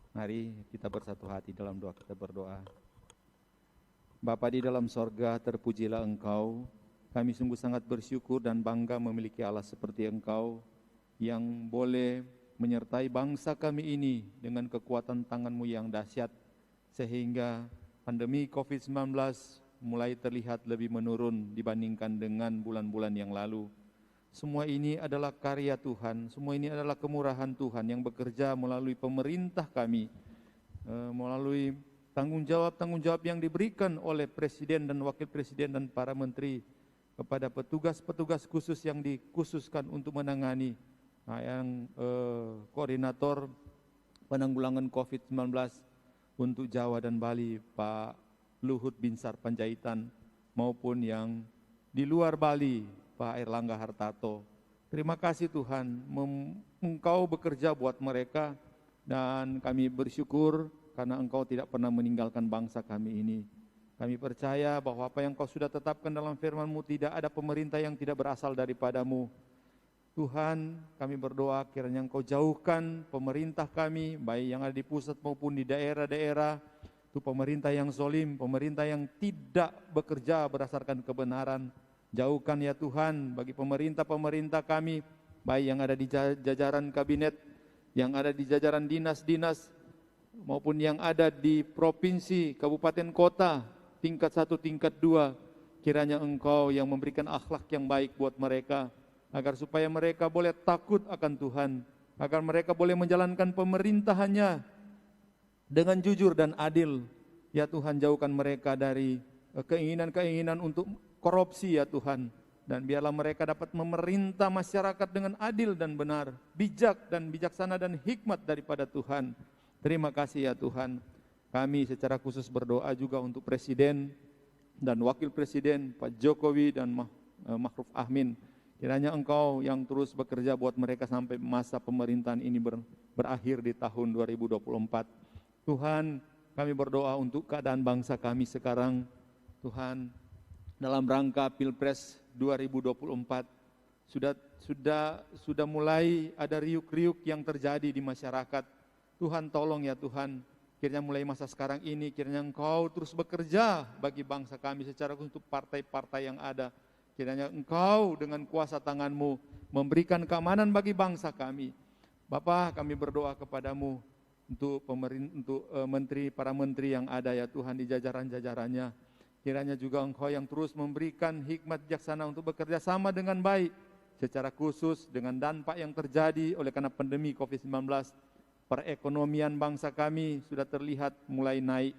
Mari kita bersatu hati dalam doa, kita berdoa. Bapa di dalam sorga, terpujilah Engkau. Kami sungguh sangat bersyukur dan bangga memiliki Allah seperti Engkau yang boleh menyertai bangsa kami ini dengan kekuatan tangan-Mu yang dahsyat sehingga pandemi COVID-19 mulai terlihat lebih menurun dibandingkan dengan bulan-bulan yang lalu. Semua ini adalah karya Tuhan, semua ini adalah kemurahan Tuhan yang bekerja melalui pemerintah kami, melalui tanggung jawab yang diberikan oleh Presiden dan Wakil Presiden dan para menteri kepada petugas-petugas khusus yang dikhususkan untuk menangani yang koordinator penanggulangan COVID-19 untuk Jawa dan Bali, Pak Luhut Binsar Panjaitan, maupun yang di luar Bali, Pak Erlangga Hartarto. Terima kasih Tuhan, Engkau bekerja buat mereka dan kami bersyukur karena Engkau tidak pernah meninggalkan bangsa kami ini. Kami percaya bahwa apa yang Kau sudah tetapkan dalam firman-Mu, tidak ada pemerintah yang tidak berasal daripada-Mu. Tuhan, kami berdoa kiranya Engkau jauhkan pemerintah kami, baik yang ada di pusat maupun di daerah-daerah, itu pemerintah yang zalim, pemerintah yang tidak bekerja berdasarkan kebenaran. Jauhkan ya Tuhan bagi pemerintah-pemerintah kami, baik yang ada di jajaran kabinet, yang ada di jajaran dinas-dinas, maupun yang ada di provinsi, kabupaten, kota, tingkat 1, tingkat 2, kiranya Engkau yang memberikan akhlak yang baik buat mereka, agar supaya mereka boleh takut akan Tuhan, agar mereka boleh menjalankan pemerintahannya dengan jujur dan adil. Ya Tuhan, jauhkan mereka dari keinginan-keinginan untuk korupsi ya Tuhan, dan biarlah mereka dapat memerintah masyarakat dengan adil dan benar, bijak dan bijaksana dan hikmat daripada Tuhan. Terima kasih ya Tuhan. Kami secara khusus berdoa juga untuk Presiden dan Wakil Presiden Pak Jokowi dan Ma'ruf Amin. Kiranya Engkau yang terus bekerja buat mereka sampai masa pemerintahan ini berakhir di tahun 2024. Tuhan, kami berdoa untuk keadaan bangsa kami sekarang. Tuhan, dalam rangka Pilpres 2024 sudah mulai ada riuk-riuk yang terjadi di masyarakat. Tuhan tolong ya Tuhan, kiranya mulai masa sekarang ini, kiranya Engkau terus bekerja bagi bangsa kami secara untuk partai-partai yang ada. Kiranya Engkau dengan kuasa tangan-Mu memberikan keamanan bagi bangsa kami. Bapa, kami berdoa kepadamu untuk menteri, para menteri yang ada ya Tuhan di jajaran-jajarannya. Kiranya juga Engkau yang terus memberikan hikmat bijaksana untuk bekerja sama dengan baik, secara khusus dengan dampak yang terjadi oleh karena pandemi COVID-19. Perekonomian bangsa kami sudah terlihat mulai naik.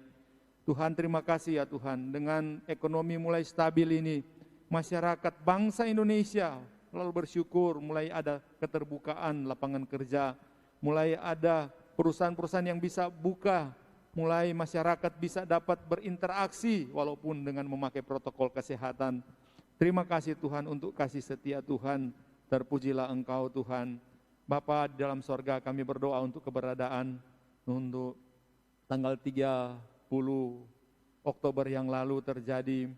Tuhan terima kasih ya Tuhan, dengan ekonomi mulai stabil ini, masyarakat bangsa Indonesia lalu bersyukur, mulai ada keterbukaan lapangan kerja, mulai ada perusahaan-perusahaan yang bisa buka, mulai masyarakat bisa dapat berinteraksi walaupun dengan memakai protokol kesehatan. Terima kasih Tuhan untuk kasih setia Tuhan, terpujilah Engkau Tuhan. Bapa di dalam sorga, kami berdoa untuk keberadaan untuk tanggal 30 Oktober yang lalu terjadi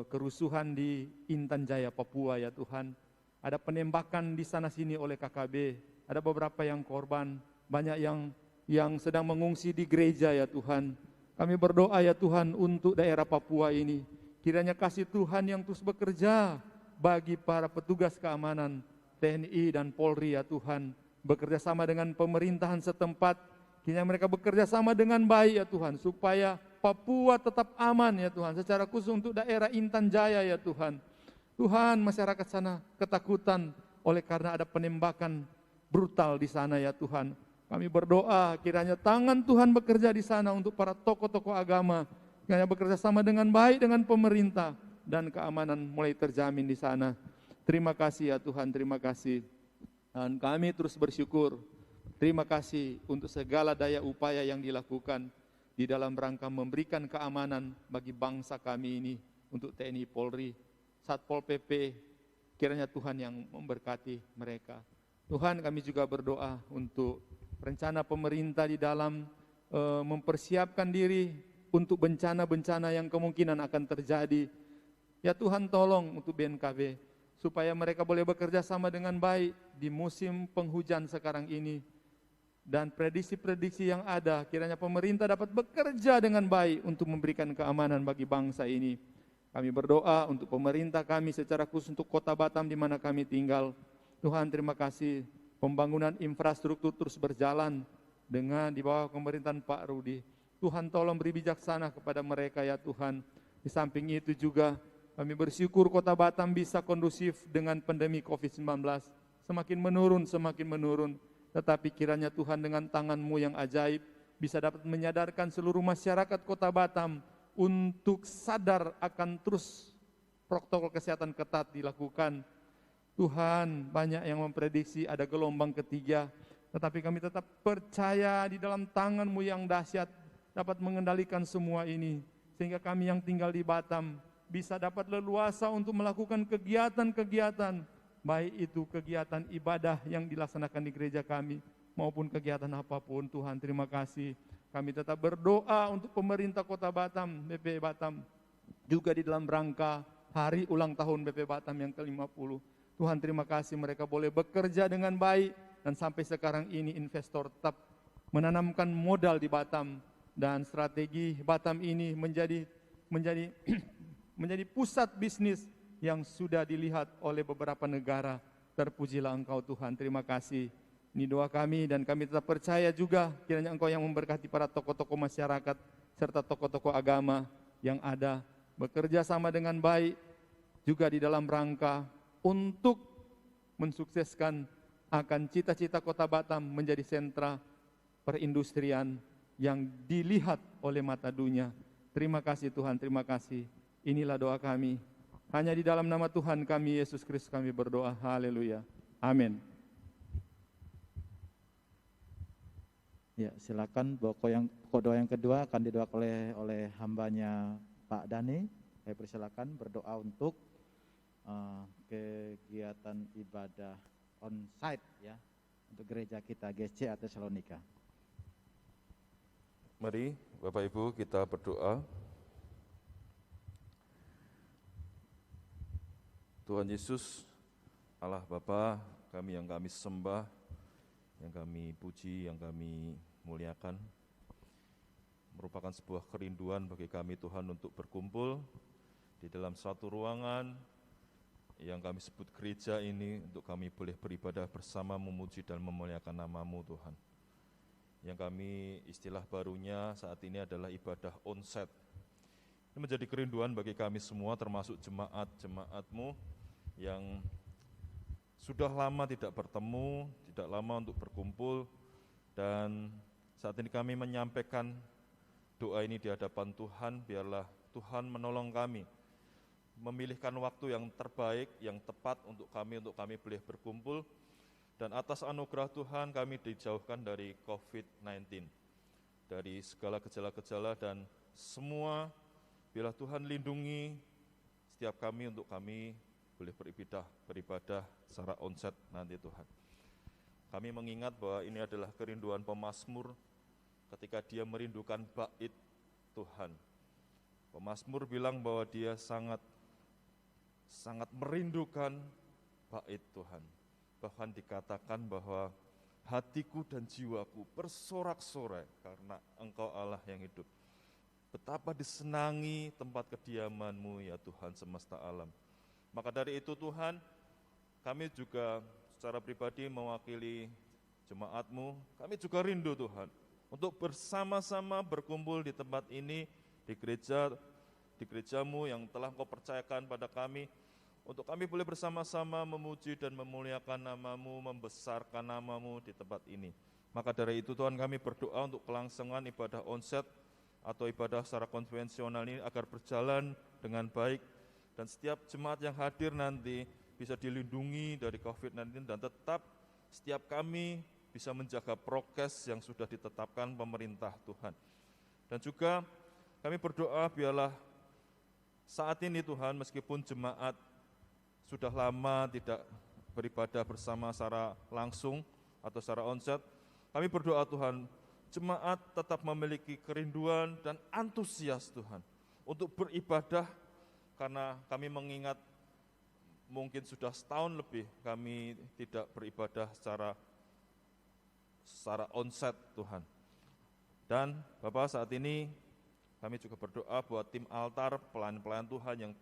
kerusuhan di Intan Jaya, Papua ya Tuhan. Ada penembakan di sana sini oleh KKB, ada beberapa yang korban, banyak yang sedang mengungsi di gereja ya Tuhan. Kami berdoa ya Tuhan untuk daerah Papua ini, kiranya kasih Tuhan yang terus bekerja bagi para petugas keamanan TNI dan Polri ya Tuhan, bekerja sama dengan pemerintahan setempat. Kiranya mereka bekerja sama dengan baik ya Tuhan, supaya Papua tetap aman ya Tuhan, secara khusus untuk daerah Intan Jaya ya Tuhan. Tuhan, masyarakat sana ketakutan oleh karena ada penembakan brutal di sana ya Tuhan. Kami berdoa kiranya tangan Tuhan bekerja di sana untuk para tokoh-tokoh agama, kiranya bekerja sama dengan baik dengan pemerintah, dan keamanan mulai terjamin di sana. Terima kasih ya Tuhan, terima kasih. Dan kami terus bersyukur. Terima kasih untuk segala daya upaya yang dilakukan di dalam rangka memberikan keamanan bagi bangsa kami ini, untuk TNI Polri, Satpol PP, kiranya Tuhan yang memberkati mereka. Tuhan, kami juga berdoa untuk rencana pemerintah di dalam mempersiapkan diri untuk bencana-bencana yang kemungkinan akan terjadi. Ya Tuhan, tolong untuk BNKB, supaya mereka boleh bekerja sama dengan baik di musim penghujan sekarang ini. Dan prediksi-prediksi yang ada, kiranya pemerintah dapat bekerja dengan baik untuk memberikan keamanan bagi bangsa ini. Kami berdoa untuk pemerintah kami secara khusus untuk Kota Batam di mana kami tinggal. Tuhan, terima kasih, pembangunan infrastruktur terus berjalan dengan di bawah pemerintahan Pak Rudi. Tuhan, tolong beri bijaksana kepada mereka ya Tuhan. Di samping itu juga kami bersyukur Kota Batam bisa kondusif dengan pandemi COVID-19. Semakin menurun. Tetapi kiranya Tuhan dengan tangan-Mu yang ajaib bisa dapat menyadarkan seluruh masyarakat Kota Batam untuk sadar akan terus protokol kesehatan ketat dilakukan. Tuhan, banyak yang memprediksi ada gelombang ketiga, tetapi kami tetap percaya di dalam tangan-Mu yang dahsyat dapat mengendalikan semua ini, sehingga kami yang tinggal di Batam bisa dapat leluasa untuk melakukan kegiatan-kegiatan, baik itu kegiatan ibadah yang dilaksanakan di gereja kami, maupun kegiatan apapun. Tuhan, terima kasih. Kami tetap berdoa untuk pemerintah Kota Batam, BP Batam, juga di dalam rangka hari ulang tahun BP Batam yang ke-50. Tuhan, terima kasih mereka boleh bekerja dengan baik, dan sampai sekarang ini investor tetap menanamkan modal di Batam, dan strategi Batam ini menjadi pusat bisnis yang sudah dilihat oleh beberapa negara. Terpujilah Engkau Tuhan, terima kasih. Ini doa kami, dan kami tetap percaya juga kiranya Engkau yang memberkati para tokoh-tokoh masyarakat serta tokoh-tokoh agama yang ada, bekerja sama dengan baik juga di dalam rangka untuk mensukseskan akan cita-cita Kota Batam menjadi sentra perindustrian yang dilihat oleh mata dunia. Terima kasih Tuhan, terima kasih. Inilah doa kami. Hanya di dalam nama Tuhan kami, Yesus Kristus, kami berdoa. Haleluya. Amin. Ya, silakan pokok doa yang kedua akan didoakan oleh hambanya Pak Dani. Saya persilakan berdoa untuk kegiatan ibadah on-site ya, untuk gereja kita GSC Tesalonika. Mari Bapak Ibu kita berdoa. Tuhan Yesus, Allah Bapa, kami yang kami sembah, yang kami puji, yang kami muliakan, merupakan sebuah kerinduan bagi kami Tuhan untuk berkumpul di dalam satu ruangan yang kami sebut gereja ini, untuk kami boleh beribadah bersama, memuji dan memuliakan nama-Mu Tuhan. Yang kami istilah barunya saat ini adalah ibadah onsite. Ini menjadi kerinduan bagi kami semua, termasuk jemaat-jemaat-Mu yang sudah lama tidak bertemu, tidak lama untuk berkumpul, dan saat ini kami menyampaikan doa ini di hadapan Tuhan, biarlah Tuhan menolong kami, memilihkan waktu yang terbaik, yang tepat untuk kami boleh berkumpul, dan atas anugerah Tuhan kami dijauhkan dari COVID-19, dari segala gejala-gejala dan semua. Biarlah Tuhan lindungi setiap kami untuk kami boleh beribadah secara onsite nanti Tuhan. Kami mengingat bahwa ini adalah kerinduan pemazmur ketika dia merindukan bait Tuhan. Pemazmur bilang bahwa dia sangat merindukan bait Tuhan. Bahkan dikatakan bahwa hatiku dan jiwaku bersorak-sorai karena Engkau Allah yang hidup. Betapa disenangi tempat kediaman-Mu ya Tuhan semesta alam. Maka dari itu Tuhan, kami juga secara pribadi mewakili jemaat-Mu, kami juga rindu Tuhan, untuk bersama-sama berkumpul di tempat ini, di gereja-Mu yang telah Engkau percayakan pada kami, untuk kami boleh bersama-sama memuji dan memuliakan nama-Mu, membesarkan nama-Mu di tempat ini. Maka dari itu Tuhan, kami berdoa untuk kelangsungan ibadah onsite atau ibadah secara konvensional ini agar berjalan dengan baik, dan setiap jemaat yang hadir nanti bisa dilindungi dari COVID-19, dan tetap setiap kami bisa menjaga prokes yang sudah ditetapkan pemerintah Tuhan. Dan juga kami berdoa biarlah saat ini Tuhan, meskipun jemaat sudah lama tidak beribadah bersama secara langsung atau secara onsite, kami berdoa Tuhan, jemaat tetap memiliki kerinduan dan antusias Tuhan untuk beribadah, karena kami mengingat mungkin sudah setahun lebih kami tidak beribadah secara onsite Tuhan. Dan Bapak, saat ini kami juga berdoa buat tim altar, pelayan-pelayan Tuhan yang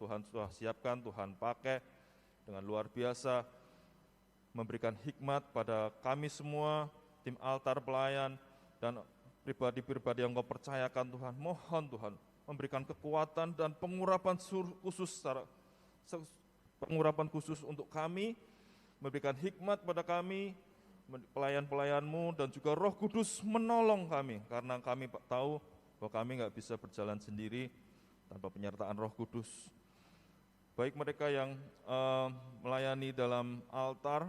Tuhan sudah siapkan, Tuhan pakai dengan luar biasa, memberikan hikmat pada kami semua, tim altar pelayan, dan pribadi-pribadi yang Kau percayakan Tuhan. Mohon Tuhan memberikan kekuatan dan pengurapan khusus untuk kami, memberikan hikmat pada kami, pelayan-pelayan-Mu, dan juga Roh Kudus menolong kami, karena kami tahu bahwa kami nggak bisa berjalan sendiri tanpa penyertaan Roh Kudus. Baik mereka yang melayani dalam altar,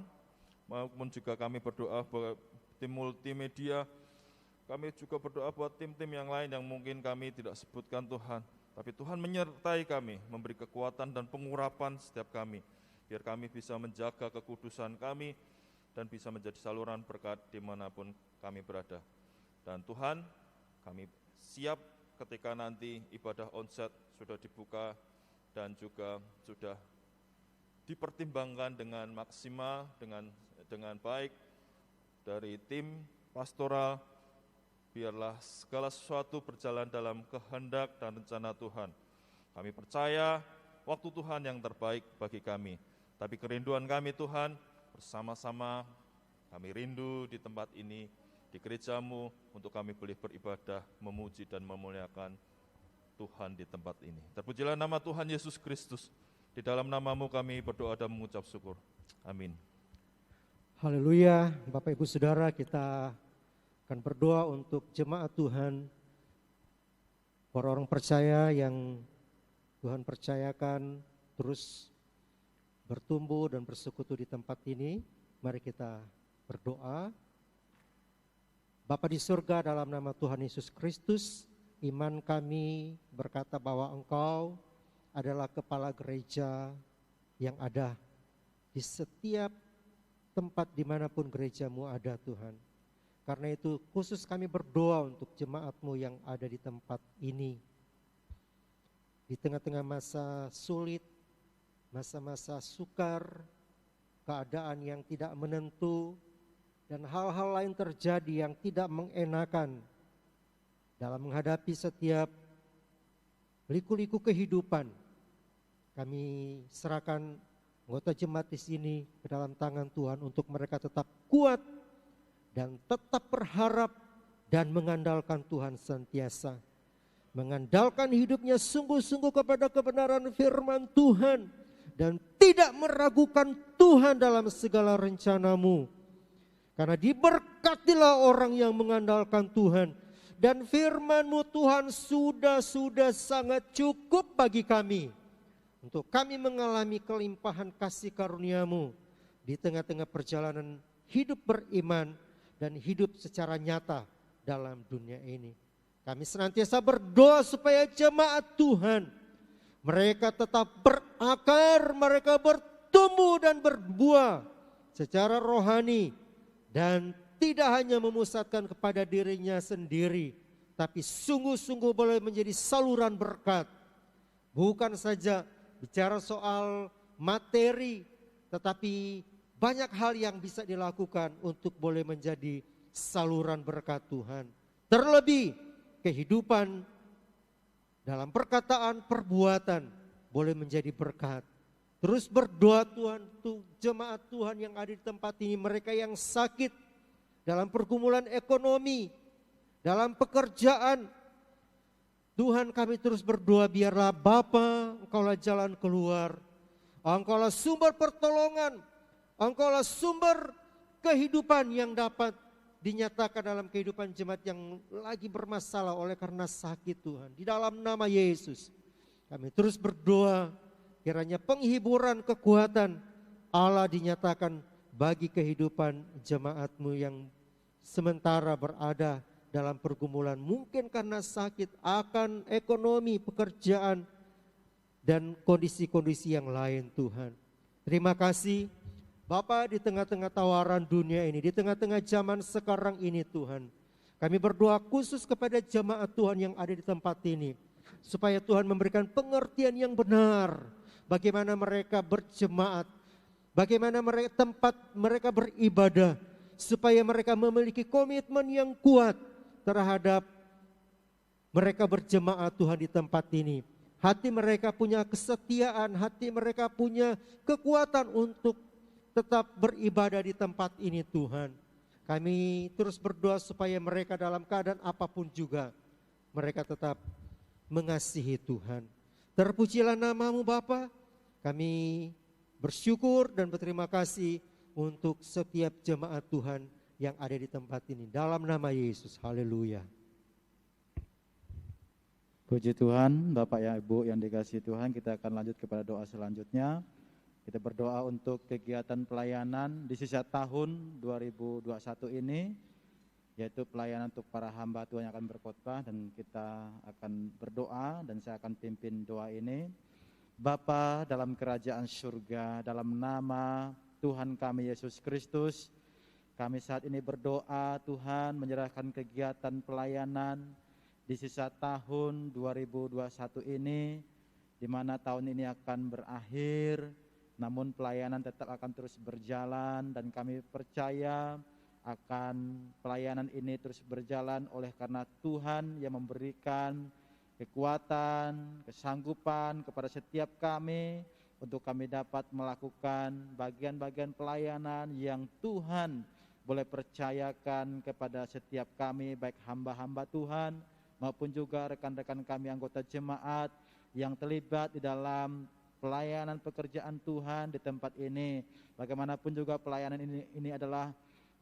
maupun juga kami berdoa buat tim multimedia, kami juga berdoa buat tim-tim yang lain yang mungkin kami tidak sebutkan Tuhan. Tapi Tuhan menyertai kami, memberi kekuatan dan pengurapan setiap kami, biar kami bisa menjaga kekudusan kami dan bisa menjadi saluran berkat dimanapun kami berada. Dan Tuhan, kami siap ketika nanti ibadah onsite sudah dibuka dan juga sudah dipertimbangkan dengan maksimal, dengan baik dari tim pastoral. Biarlah segala sesuatu berjalan dalam kehendak dan rencana Tuhan. Kami percaya waktu Tuhan yang terbaik bagi kami. Tapi kerinduan kami Tuhan, bersama-sama kami rindu di tempat ini, di gereja-Mu, untuk kami boleh beribadah, memuji dan memuliakan Tuhan di tempat ini. Terpujilah nama Tuhan Yesus Kristus. Di dalam nama-Mu kami berdoa dan mengucap syukur. Amin. Haleluya. Bapak Ibu Saudara, kita akan berdoa untuk jemaat Tuhan, orang-orang percaya yang Tuhan percayakan terus bertumbuh dan bersekutu di tempat ini. Mari kita berdoa. Bapa di surga, dalam nama Tuhan Yesus Kristus, iman kami berkata bahwa Engkau adalah kepala gereja yang ada di setiap tempat dimanapun gereja-Mu ada Tuhan. Karena itu khusus kami berdoa untuk jemaat-Mu yang ada di tempat ini. Di tengah-tengah masa sulit, masa-masa sukar, keadaan yang tidak menentu, dan hal-hal lain terjadi yang tidak mengenakan dalam menghadapi setiap liku-liku kehidupan. Kami serahkan anggota jemaat di sini ke dalam tangan Tuhan untuk mereka tetap kuat dan tetap berharap dan mengandalkan Tuhan senantiasa. Mengandalkan hidupnya sungguh-sungguh kepada kebenaran firman Tuhan dan tidak meragukan Tuhan dalam segala rencana-Mu. Karena diberkatilah orang yang mengandalkan Tuhan dan firman-Mu Tuhan sudah sangat cukup bagi kami. Untuk kami mengalami kelimpahan kasih karunia-Mu di tengah-tengah perjalanan hidup beriman dan hidup secara nyata dalam dunia ini. Kami senantiasa berdoa supaya jemaat Tuhan, mereka tetap berakar, mereka bertumbuh dan berbuah secara rohani dan tidak hanya memusatkan kepada dirinya sendiri, tapi sungguh-sungguh boleh menjadi saluran berkat. Bukan saja bicara soal materi, tetapi banyak hal yang bisa dilakukan untuk boleh menjadi saluran berkat Tuhan. Terlebih kehidupan dalam perkataan, perbuatan boleh menjadi berkat. Terus berdoa Tuhan untuk jemaat Tuhan yang ada di tempat ini, mereka yang sakit dalam pergumulan ekonomi, dalam pekerjaan. Tuhan, kami terus berdoa, biarlah Bapa, Engkaulah jalan keluar, Engkaulah sumber pertolongan, Engkaulah sumber kehidupan yang dapat dinyatakan dalam kehidupan jemaat yang lagi bermasalah oleh karena sakit Tuhan. Di dalam nama Yesus kami terus berdoa, kiranya penghiburan kekuatan Allah dinyatakan bagi kehidupan jemaat-Mu yang sementara berada dalam pergumulan, mungkin karena sakit, akan ekonomi, pekerjaan, dan kondisi-kondisi yang lain Tuhan. Terima kasih Bapa, di tengah-tengah tawaran dunia ini, di tengah-tengah zaman sekarang ini Tuhan, kami berdoa khusus kepada jemaat Tuhan yang ada di tempat ini, supaya Tuhan memberikan pengertian yang benar, bagaimana mereka berjemaat, bagaimana tempat mereka beribadah, supaya mereka memiliki komitmen yang kuat terhadap mereka berjemaat Tuhan di tempat ini. Hati mereka punya kesetiaan, hati mereka punya kekuatan untuk tetap beribadah di tempat ini Tuhan. Kami terus berdoa supaya mereka dalam keadaan apapun juga, mereka tetap mengasihi Tuhan. Terpujilah nama-Mu Bapa. Kami bersyukur dan berterima kasih untuk setiap jemaat Tuhan yang ada di tempat ini. Dalam nama Yesus, haleluya. Puji Tuhan, Bapak ya Ibu yang dikasihi Tuhan, kita akan lanjut kepada doa selanjutnya. Kita berdoa untuk kegiatan pelayanan di sisa tahun 2021 ini, yaitu pelayanan untuk para hamba Tuhan yang akan berkhotbah, dan kita akan berdoa dan saya akan pimpin doa ini. Bapa dalam kerajaan surga, dalam nama Tuhan kami Yesus Kristus, kami saat ini berdoa Tuhan menyerahkan kegiatan pelayanan di sisa tahun 2021 ini, di mana tahun ini akan berakhir, namun pelayanan tetap akan terus berjalan, dan kami percaya akan pelayanan ini terus berjalan oleh karena Tuhan yang memberikan kekuatan, kesanggupan kepada setiap kami untuk kami dapat melakukan bagian-bagian pelayanan yang Tuhan boleh percayakan kepada setiap kami, baik hamba-hamba Tuhan maupun juga rekan-rekan kami anggota jemaat yang terlibat di dalam pelayanan pekerjaan Tuhan di tempat ini. Bagaimanapun juga pelayanan ini adalah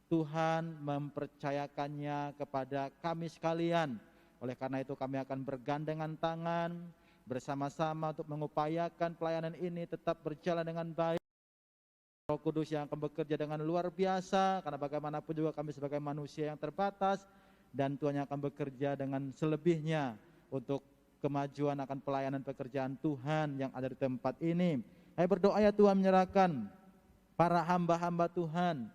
Tuhan mempercayakannya kepada kami sekalian. Oleh karena itu kami akan bergandengan tangan bersama-sama untuk mengupayakan pelayanan ini tetap berjalan dengan baik. Roh Kudus yang akan bekerja dengan luar biasa, karena bagaimanapun juga kami sebagai manusia yang terbatas, dan Tuhan yang akan bekerja dengan selebihnya untuk kemajuan akan pelayanan pekerjaan Tuhan yang ada di tempat ini. Saya berdoa ya Tuhan, menyerahkan para hamba-hamba Tuhan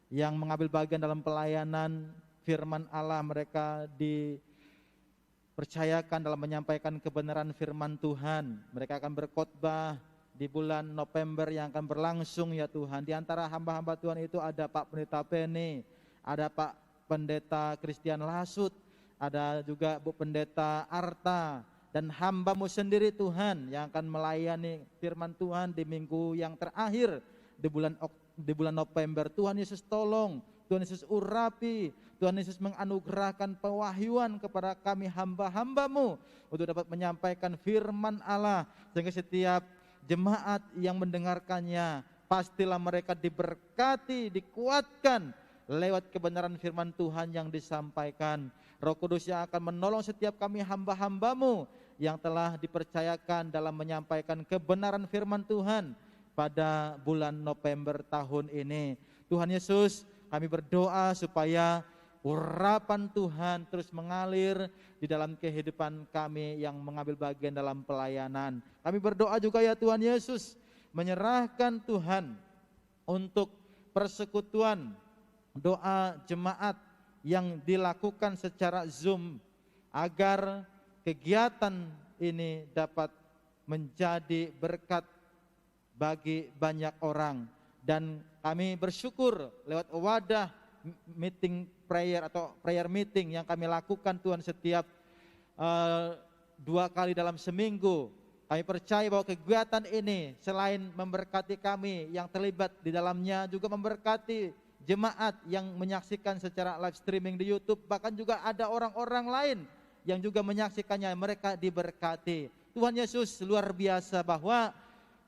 yang mengambil bagian dalam pelayanan firman Allah, mereka dipercayakan dalam menyampaikan kebenaran firman Tuhan. Mereka akan berkhotbah di bulan November yang akan berlangsung ya Tuhan. Di antara hamba-hamba Tuhan itu ada Pak Pendeta Penny, ada Pak Pendeta Christian Lasut, ada juga Bu Pendeta Arta, dan hamba-Mu sendiri Tuhan yang akan melayani firman Tuhan di minggu yang terakhir di bulan November. Tuhan Yesus tolong, Tuhan Yesus urapi, Tuhan Yesus menganugerahkan pewahyuan kepada kami hamba-hamba-Mu untuk dapat menyampaikan firman Allah, sehingga setiap jemaat yang mendengarkannya pastilah mereka diberkati, dikuatkan lewat kebenaran firman Tuhan yang disampaikan. Roh Kudus yang akan menolong setiap kami hamba-hambamu yang telah dipercayakan dalam menyampaikan kebenaran firman Tuhan pada bulan November tahun ini. Tuhan Yesus, kami berdoa supaya urapan Tuhan terus mengalir di dalam kehidupan kami yang mengambil bagian dalam pelayanan. Kami berdoa juga ya Tuhan Yesus, menyerahkan Tuhan untuk persekutuan doa jemaat yang dilakukan secara Zoom, agar kegiatan ini dapat menjadi berkat bagi banyak orang. Dan kami bersyukur lewat wadah meeting prayer atau prayer meeting yang kami lakukan Tuhan setiap 2 kali dalam seminggu. Kami percaya bahwa kegiatan ini selain memberkati kami yang terlibat di dalamnya, juga memberkati jemaat yang menyaksikan secara live streaming di YouTube. Bahkan juga ada orang-orang lain yang juga menyaksikannya, mereka diberkati. Tuhan Yesus luar biasa bahwa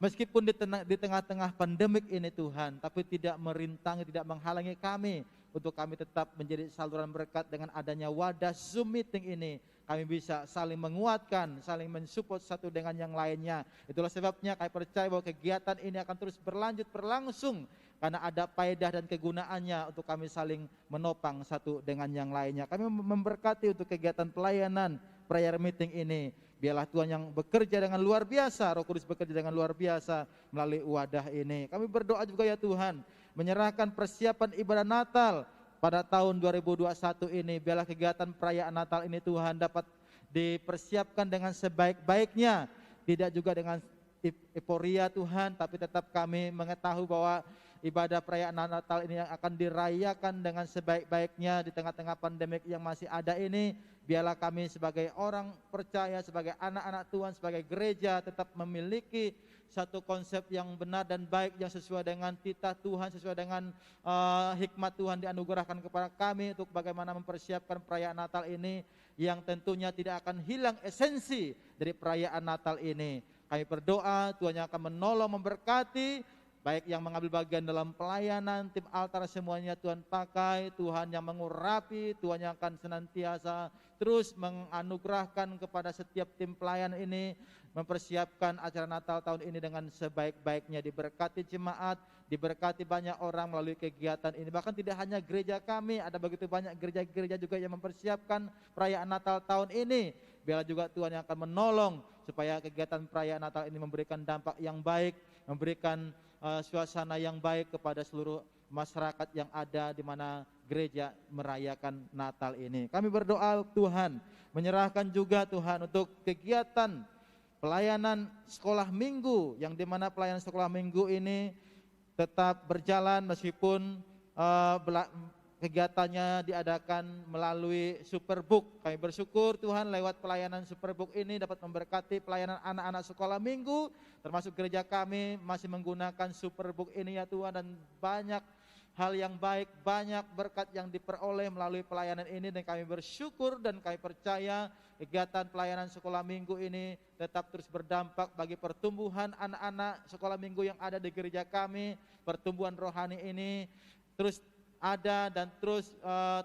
meskipun di tengah-tengah pandemik ini Tuhan, tapi tidak merintangi, tidak menghalangi kami untuk kami tetap menjadi saluran berkat. Dengan adanya wadah Zoom meeting ini, kami bisa saling menguatkan, saling mensupport satu dengan yang lainnya. Itulah sebabnya kami percaya bahwa kegiatan ini akan terus berlangsung, karena ada faedah dan kegunaannya untuk kami saling menopang satu dengan yang lainnya. Kami memberkati untuk kegiatan pelayanan prayer meeting ini. Biarlah Tuhan yang bekerja dengan luar biasa, Roh Kudus bekerja dengan luar biasa melalui wadah ini. Kami berdoa juga ya Tuhan, menyerahkan persiapan ibadah Natal pada tahun 2021 ini. Biarlah kegiatan perayaan Natal ini Tuhan dapat dipersiapkan dengan sebaik-baiknya, tidak juga dengan euforia Tuhan, tapi tetap kami mengetahui bahwa ibadah perayaan Natal ini yang akan dirayakan dengan sebaik-baiknya di tengah-tengah pandemik yang masih ada ini. Biarlah kami sebagai orang percaya, sebagai anak-anak Tuhan, sebagai gereja tetap memiliki satu konsep yang benar dan baik, yang sesuai dengan titah Tuhan, sesuai dengan hikmat Tuhan dianugerahkan kepada kami untuk bagaimana mempersiapkan perayaan Natal ini, yang tentunya tidak akan hilang esensi dari perayaan Natal ini. Kami berdoa Tuhan yang akan menolong, memberkati, baik yang mengambil bagian dalam pelayanan, tim altar semuanya Tuhan pakai, Tuhan yang mengurapi, Tuhan yang akan senantiasa terus menganugerahkan kepada setiap tim pelayan ini, mempersiapkan acara Natal tahun ini dengan sebaik-baiknya. Diberkati jemaat, diberkati banyak orang melalui kegiatan ini. Bahkan tidak hanya gereja kami, ada begitu banyak gereja-gereja juga yang mempersiapkan perayaan Natal tahun ini. Biarlah juga Tuhan yang akan menolong supaya kegiatan perayaan Natal ini memberikan dampak yang baik, memberikan suasana yang baik kepada seluruh masyarakat yang ada di mana gereja merayakan Natal ini. Kami berdoa Tuhan, menyerahkan juga Tuhan untuk kegiatan pelayanan sekolah minggu, yang di mana pelayanan sekolah minggu ini tetap berjalan meskipun kegiatannya diadakan melalui Superbook. Kami bersyukur Tuhan lewat pelayanan Superbook ini dapat memberkati pelayanan anak-anak sekolah minggu, termasuk gereja kami masih menggunakan Superbook ini ya Tuhan, dan banyak hal yang baik, banyak berkat yang diperoleh melalui pelayanan ini, dan kami bersyukur dan kami percaya kegiatan pelayanan sekolah minggu ini tetap terus berdampak bagi pertumbuhan anak-anak sekolah minggu yang ada di gereja kami. Pertumbuhan rohani ini terus ada dan terus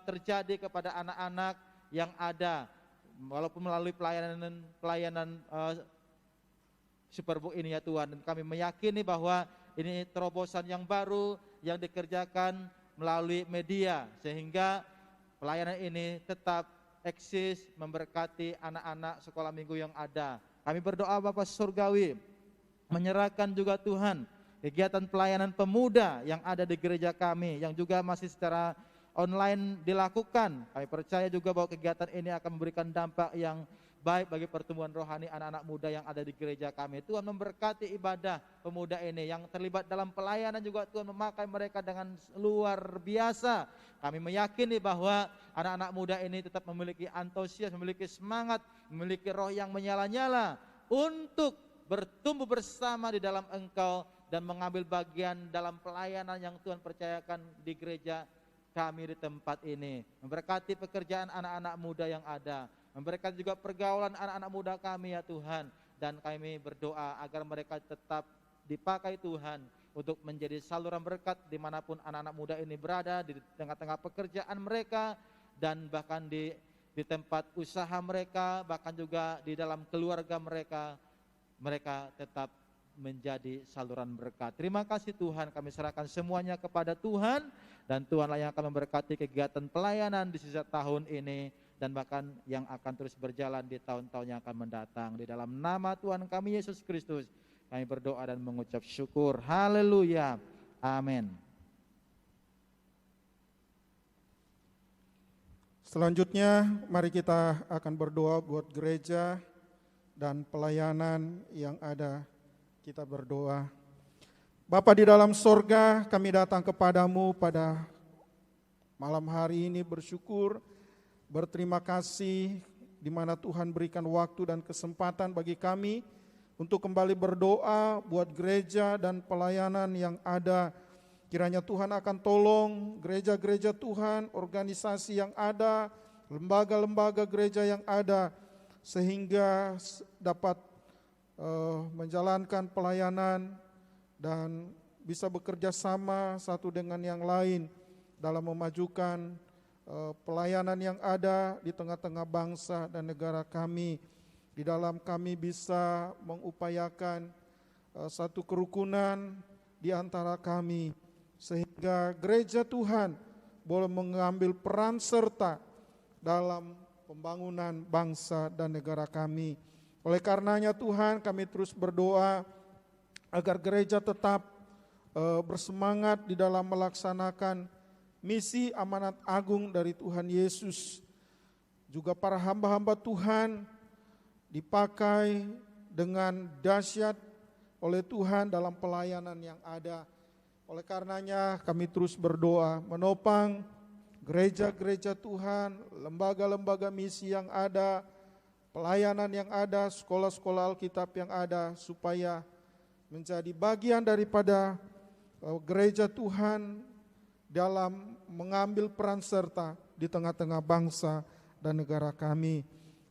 terjadi kepada anak-anak yang ada, walaupun melalui pelayanan Superbook ini ya Tuhan. Dan kami meyakini bahwa ini terobosan yang baru yang dikerjakan melalui media, sehingga pelayanan ini tetap eksis memberkati anak-anak sekolah minggu yang ada. Kami berdoa Bapa Surgawi, menyerahkan juga Tuhan kegiatan pelayanan pemuda yang ada di gereja kami, yang juga masih secara online dilakukan. Kami percaya juga bahwa kegiatan ini akan memberikan dampak yang baik bagi pertumbuhan rohani anak-anak muda yang ada di gereja kami. Tuhan memberkati ibadah pemuda ini yang terlibat dalam pelayanan, juga Tuhan memakai mereka dengan luar biasa. Kami meyakini bahwa anak-anak muda ini tetap memiliki antusias, memiliki semangat, memiliki roh yang menyala-nyala untuk bertumbuh bersama di dalam Engkau dan mengambil bagian dalam pelayanan yang Tuhan percayakan di gereja kami di tempat ini. Memberkati pekerjaan anak-anak muda yang ada, memberkati juga pergaulan anak-anak muda kami ya Tuhan. Dan kami berdoa agar mereka tetap dipakai Tuhan untuk menjadi saluran berkat dimanapun anak-anak muda ini berada, di tengah-tengah pekerjaan mereka, dan bahkan di di tempat usaha mereka, bahkan juga di dalam keluarga mereka, mereka tetap menjadi saluran berkat. Terima kasih Tuhan, kami serahkan semuanya kepada Tuhan, dan Tuhanlah yang akan memberkati kegiatan pelayanan di sisa tahun ini, dan bahkan yang akan terus berjalan di tahun-tahun yang akan mendatang. Di dalam nama Tuhan kami Yesus Kristus, kami berdoa dan mengucap syukur. Haleluya. Amin. Selanjutnya, mari kita akan berdoa buat gereja dan pelayanan yang ada. Kita berdoa. Bapa di dalam sorga, kami datang kepadamu pada malam hari ini bersyukur, berterima kasih di mana Tuhan berikan waktu dan kesempatan bagi kami untuk kembali berdoa buat gereja dan pelayanan yang ada. Kiranya Tuhan akan tolong gereja-gereja Tuhan, organisasi yang ada, lembaga-lembaga gereja yang ada, sehingga dapat menjalankan pelayanan dan bisa bekerja sama satu dengan yang lain dalam memajukan pelayanan yang ada di tengah-tengah bangsa dan negara kami. Di dalam kami bisa mengupayakan satu kerukunan di antara kami, sehingga gereja Tuhan boleh mengambil peran serta dalam pembangunan bangsa dan negara kami. Oleh karenanya Tuhan, kami terus berdoa agar gereja tetap bersemangat di dalam melaksanakan misi amanat agung dari Tuhan Yesus. Juga para hamba-hamba Tuhan dipakai dengan dahsyat oleh Tuhan dalam pelayanan yang ada. Oleh karenanya kami terus berdoa menopang gereja-gereja Tuhan, lembaga-lembaga misi yang ada, pelayanan yang ada, sekolah-sekolah Alkitab yang ada, supaya menjadi bagian daripada gereja Tuhan dalam mengambil peran serta di tengah-tengah bangsa dan negara kami.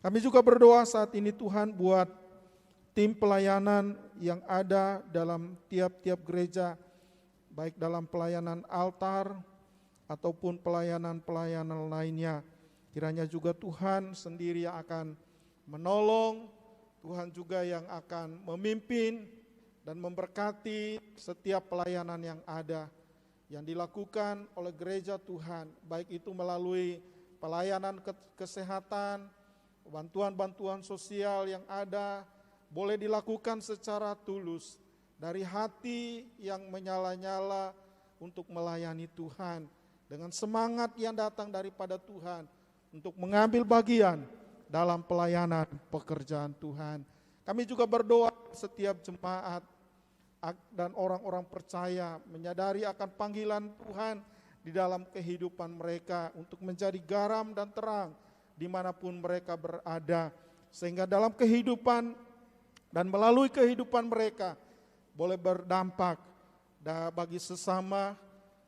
Kami juga berdoa saat ini Tuhan buat tim pelayanan yang ada dalam tiap-tiap gereja, baik dalam pelayanan altar ataupun pelayanan-pelayanan lainnya. Kiranya juga Tuhan sendiri yang akan menolong, Tuhan juga yang akan memimpin dan memberkati setiap pelayanan yang ada, yang dilakukan oleh gereja Tuhan, baik itu melalui pelayanan kesehatan, bantuan-bantuan sosial yang ada, boleh dilakukan secara tulus, dari hati yang menyala-nyala untuk melayani Tuhan, dengan semangat yang datang daripada Tuhan, untuk mengambil bagian dalam pelayanan pekerjaan Tuhan. Kami juga berdoa setiap jemaat dan orang-orang percaya menyadari akan panggilan Tuhan di dalam kehidupan mereka untuk menjadi garam dan terang dimanapun mereka berada, sehingga dalam kehidupan dan melalui kehidupan mereka boleh berdampak bagi sesama,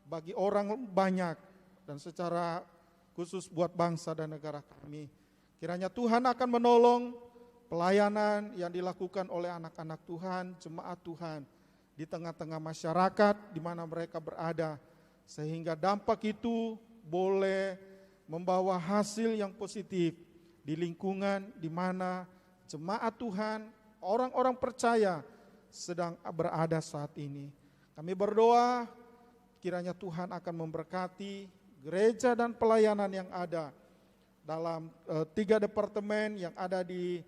bagi orang banyak, dan secara khusus buat bangsa dan negara kami. Kiranya Tuhan akan menolong pelayanan yang dilakukan oleh anak-anak Tuhan, jemaat Tuhan di tengah-tengah masyarakat di mana mereka berada, sehingga dampak itu boleh membawa hasil yang positif di lingkungan di mana jemaat Tuhan, orang-orang percaya sedang berada saat ini. Kami berdoa kiranya Tuhan akan memberkati gereja dan pelayanan yang ada dalam 3 departemen yang ada di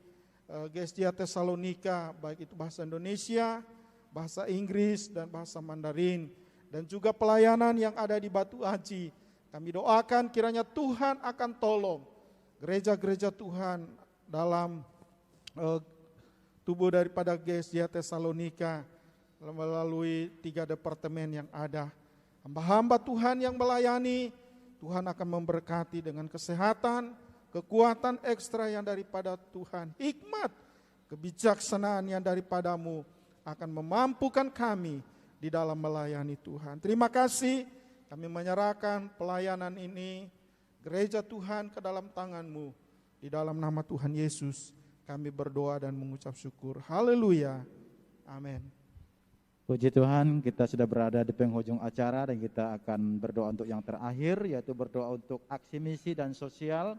GSJ Tesalonika, baik itu bahasa Indonesia, bahasa Inggris, dan bahasa Mandarin, dan juga pelayanan yang ada di Batu Aji. Kami doakan kiranya Tuhan akan tolong gereja-gereja Tuhan dalam tubuh daripada GSJ Tesalonika melalui 3 departemen yang ada. Hamba-hamba Tuhan yang melayani, Tuhan akan memberkati dengan kesehatan, kekuatan ekstra yang daripada Tuhan, hikmat, kebijaksanaan yang daripadamu akan memampukan kami di dalam melayani Tuhan. Terima kasih, kami menyerahkan pelayanan ini, gereja Tuhan ke dalam tangan-Mu. Di dalam nama Tuhan Yesus kami berdoa dan mengucap syukur. Haleluya. Amin. Puji Tuhan, kita sudah berada di penghujung acara dan kita akan berdoa untuk yang terakhir, yaitu berdoa untuk aksi misi dan sosial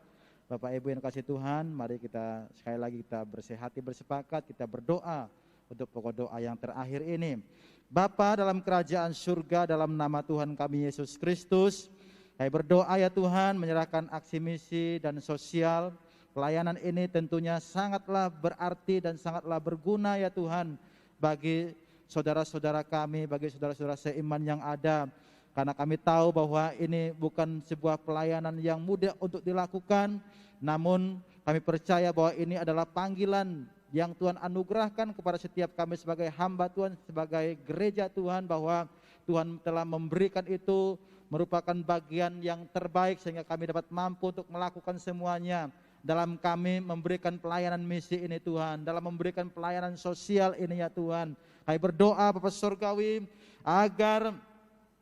Bapak Ibu yang kasih Tuhan, mari kita sekali lagi kita bersehati bersepakat, kita berdoa untuk pokok doa yang terakhir ini. Bapa dalam kerajaan surga, dalam nama Tuhan kami Yesus Kristus, kami berdoa ya Tuhan, menyerahkan aksi misi dan sosial. Pelayanan ini tentunya sangatlah berarti dan sangatlah berguna ya Tuhan, bagi saudara-saudara kami, bagi saudara-saudara seiman yang ada. Karena kami tahu bahwa ini bukan sebuah pelayanan yang mudah untuk dilakukan, namun kami percaya bahwa ini adalah panggilan yang Tuhan anugerahkan kepada setiap kami sebagai hamba Tuhan, sebagai gereja Tuhan, bahwa Tuhan telah memberikan itu merupakan bagian yang terbaik sehingga kami dapat mampu untuk melakukan semuanya dalam kami memberikan pelayanan misi ini Tuhan, dalam memberikan pelayanan sosial ini ya Tuhan. Kami berdoa Bapa Surgawi agar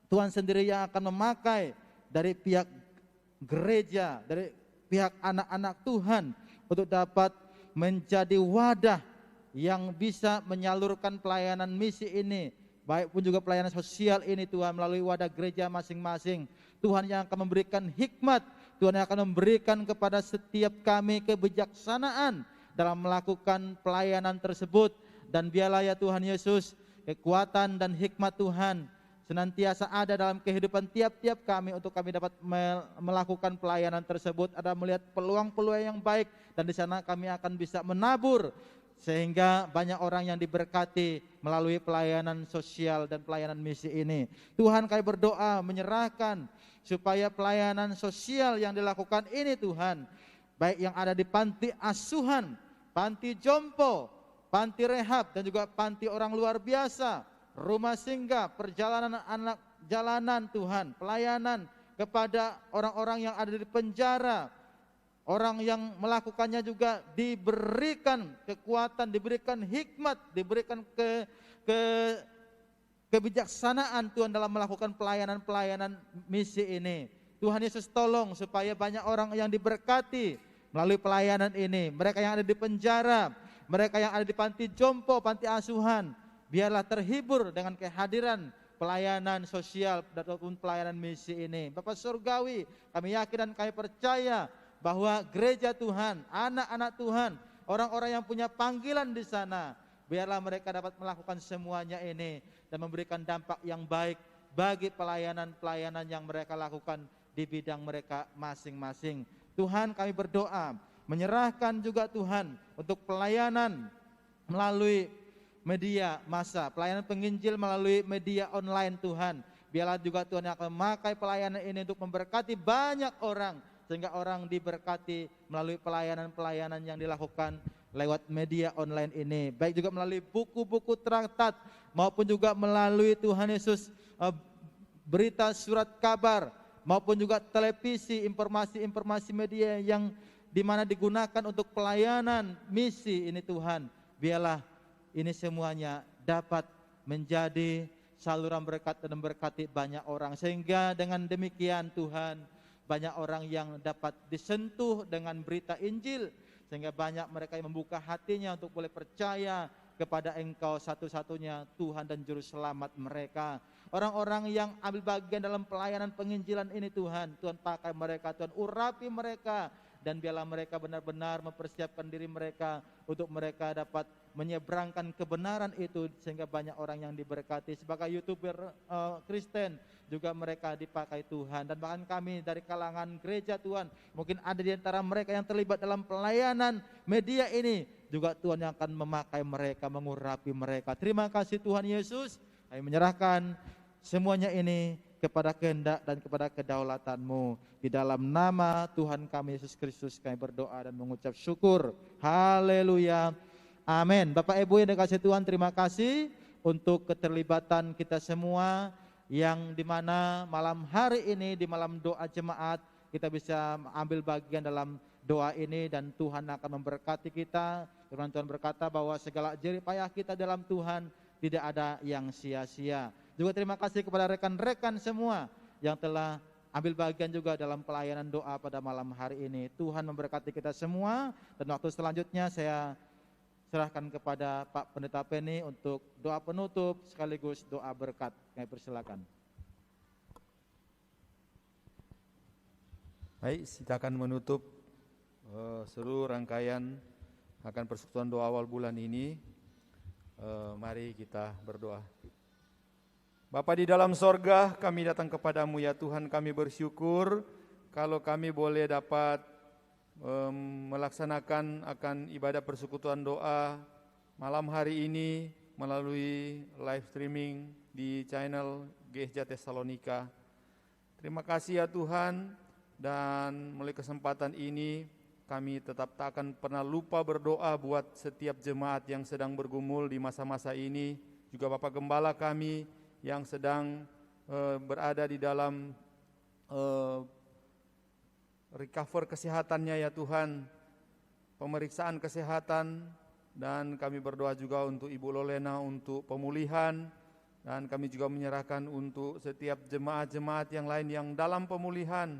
Tuhan sendiri yang akan memakai dari pihak gereja, dari pihak anak-anak Tuhan untuk dapat menjadi wadah yang bisa menyalurkan pelayanan misi ini, baik pun juga pelayanan sosial ini Tuhan, melalui wadah gereja masing-masing. Tuhan yang akan memberikan hikmat, Tuhan yang akan memberikan kepada setiap kami kebijaksanaan dalam melakukan pelayanan tersebut. Dan biarlah ya Tuhan Yesus, kekuatan dan hikmat Tuhan senantiasa ada dalam kehidupan tiap-tiap kami untuk kami dapat melakukan pelayanan tersebut, ada melihat peluang-peluang yang baik, dan di sana kami akan bisa menabur sehingga banyak orang yang diberkati melalui pelayanan sosial dan pelayanan misi ini. Tuhan, kami berdoa menyerahkan supaya pelayanan sosial yang dilakukan ini Tuhan, baik yang ada di panti asuhan, panti jompo, panti rehab, dan juga panti orang luar biasa, rumah singgah, perjalanan anak jalanan Tuhan, pelayanan kepada orang-orang yang ada di penjara, orang yang melakukannya juga diberikan kekuatan, diberikan hikmat, diberikan kebijaksanaan Tuhan dalam melakukan pelayanan-pelayanan misi ini. Tuhan Yesus tolong supaya banyak orang yang diberkati melalui pelayanan ini, mereka yang ada di penjara, mereka yang ada di panti jompo, panti asuhan, biarlah terhibur dengan kehadiran pelayanan sosial ataupun pelayanan misi ini. Bapak Surgawi, kami yakin dan kami percaya bahwa gereja Tuhan, anak-anak Tuhan, orang-orang yang punya panggilan di sana, biarlah mereka dapat melakukan semuanya ini dan memberikan dampak yang baik bagi pelayanan-pelayanan yang mereka lakukan di bidang mereka masing-masing. Tuhan, kami berdoa menyerahkan juga Tuhan untuk pelayanan melalui media massa, pelayanan penginjil melalui media online Tuhan. Biarlah juga Tuhan yang akan memakai pelayanan ini untuk memberkati banyak orang, sehingga orang diberkati melalui pelayanan-pelayanan yang dilakukan lewat media online ini, baik juga melalui buku-buku traktat maupun juga melalui Tuhan Yesus berita surat kabar maupun juga televisi, informasi-informasi media yang dimana digunakan untuk pelayanan misi ini Tuhan. Biarlah ini semuanya dapat menjadi saluran berkat dan memberkati banyak orang, sehingga dengan demikian Tuhan, banyak orang yang dapat disentuh dengan berita Injil, sehingga banyak mereka yang membuka hatinya untuk boleh percaya kepada Engkau satu-satunya Tuhan dan Juru Selamat mereka. Orang-orang yang ambil bagian dalam pelayanan penginjilan ini Tuhan, Tuhan pakai mereka, Tuhan urapi mereka, dan biarlah mereka benar-benar mempersiapkan diri mereka untuk mereka dapat menyeberangkan kebenaran itu, sehingga banyak orang yang diberkati. Sebagai YouTuber Kristen juga mereka dipakai Tuhan, dan bahkan kami dari kalangan gereja Tuhan, mungkin ada di antara mereka yang terlibat dalam pelayanan media ini, juga Tuhan yang akan memakai mereka, mengurapi mereka. Terima kasih Tuhan Yesus, kami menyerahkan semuanya ini kepada kehendak dan kepada kedaulatan-Mu. Di dalam nama Tuhan kami Yesus Kristus kami berdoa dan mengucap syukur. Haleluya. Amin. Bapak Ibu yang dikasihi Tuhan, terima kasih untuk keterlibatan kita semua, yang dimana malam hari ini di malam doa jemaat kita bisa ambil bagian dalam doa ini, dan Tuhan akan memberkati kita. Firman Tuhan berkata bahwa segala jerih payah kita dalam Tuhan tidak ada yang sia-sia. Juga terima kasih kepada rekan-rekan semua yang telah ambil bagian juga dalam pelayanan doa pada malam hari ini. Tuhan memberkati kita semua, dan waktu selanjutnya saya serahkan kepada Pak Pendeta Penny untuk doa penutup sekaligus doa berkat. Kami persilakan. Baik, silakan menutup seluruh rangkaian akan persekutuan doa awal bulan ini. Mari kita berdoa. Bapa di dalam sorga, kami datang kepadamu ya Tuhan, kami bersyukur kalau kami boleh dapat melaksanakan akan ibadah persekutuan doa malam hari ini melalui live streaming di channel Gereja Tesalonika. Terima kasih ya Tuhan, dan melalui kesempatan ini kami tetap tak akan pernah lupa berdoa buat setiap jemaat yang sedang bergumul di masa-masa ini, juga Bapak Gembala kami yang sedang berada di dalam recover kesehatannya ya Tuhan, pemeriksaan kesehatan, dan kami berdoa juga untuk Ibu Lolena untuk pemulihan, dan kami juga menyerahkan untuk setiap jemaat-jemaat yang lain yang dalam pemulihan,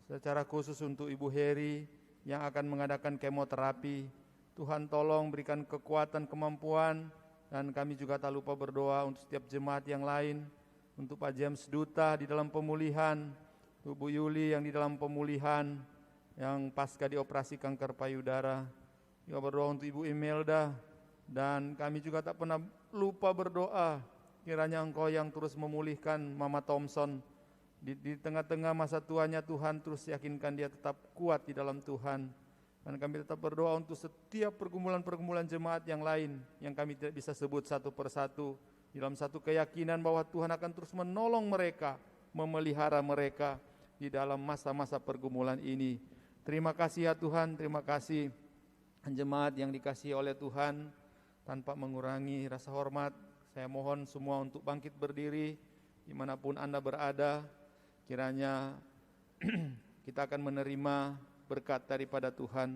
secara khusus untuk Ibu Heri yang akan mengadakan kemoterapi. Tuhan tolong berikan kekuatan, kemampuan, dan kami juga tak lupa berdoa untuk setiap jemaat yang lain, untuk Pak James Duta di dalam pemulihan, untuk Bu Yuli yang di dalam pemulihan, yang pasca dioperasi kanker payudara. Juga berdoa untuk Ibu Imelda, dan kami juga tak pernah lupa berdoa, kiranya Engkau yang terus memulihkan Mama Thompson, di tengah-tengah masa tuanya Tuhan terus yakinkan dia tetap kuat di dalam Tuhan. Dan kami tetap berdoa untuk setiap pergumulan-pergumulan jemaat yang lain yang kami tidak bisa sebut satu persatu, dalam satu keyakinan bahwa Tuhan akan terus menolong mereka, memelihara mereka di dalam masa-masa pergumulan ini. Terima kasih ya Tuhan, terima kasih jemaat yang dikasihi oleh Tuhan. Tanpa mengurangi rasa hormat, saya mohon semua untuk bangkit berdiri dimanapun Anda berada. Kiranya kita akan menerima berkat daripada Tuhan.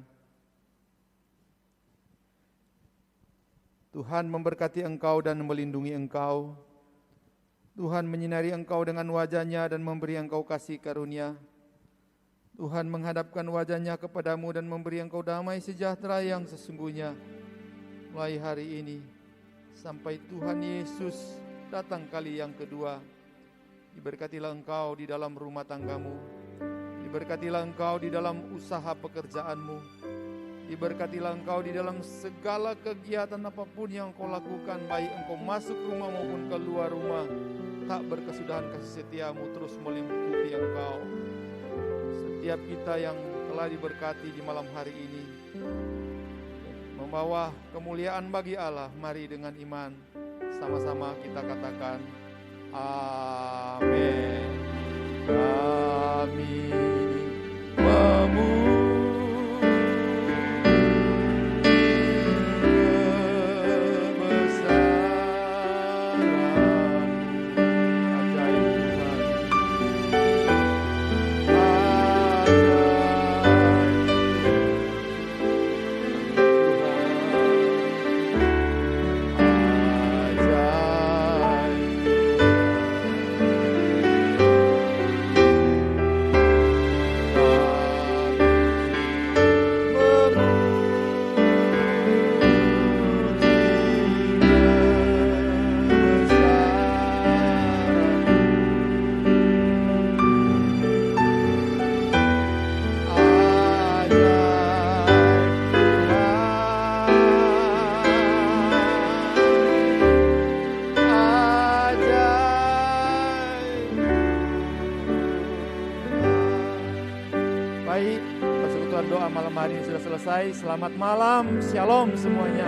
Tuhan memberkati engkau dan melindungi engkau. Tuhan menyinari engkau dengan wajah-Nya dan memberi engkau kasih karunia. Tuhan menghadapkan wajah-Nya kepadamu dan memberi engkau damai sejahtera yang sesungguhnya. Mulai hari ini sampai Tuhan Yesus datang kali yang kedua. Diberkatilah engkau di dalam rumah tanggamu, diberkatilah engkau di dalam usaha pekerjaanmu, diberkatilah engkau di dalam segala kegiatan apapun yang engkau lakukan, baik engkau masuk rumah maupun keluar rumah. Tak berkesudahan kasih setiamu terus meliputi engkau. Setiap kita yang telah diberkati di malam hari ini, membawa kemuliaan bagi Allah, mari dengan iman sama-sama kita katakan amin. Kami Selamat malam, shalom semuanya.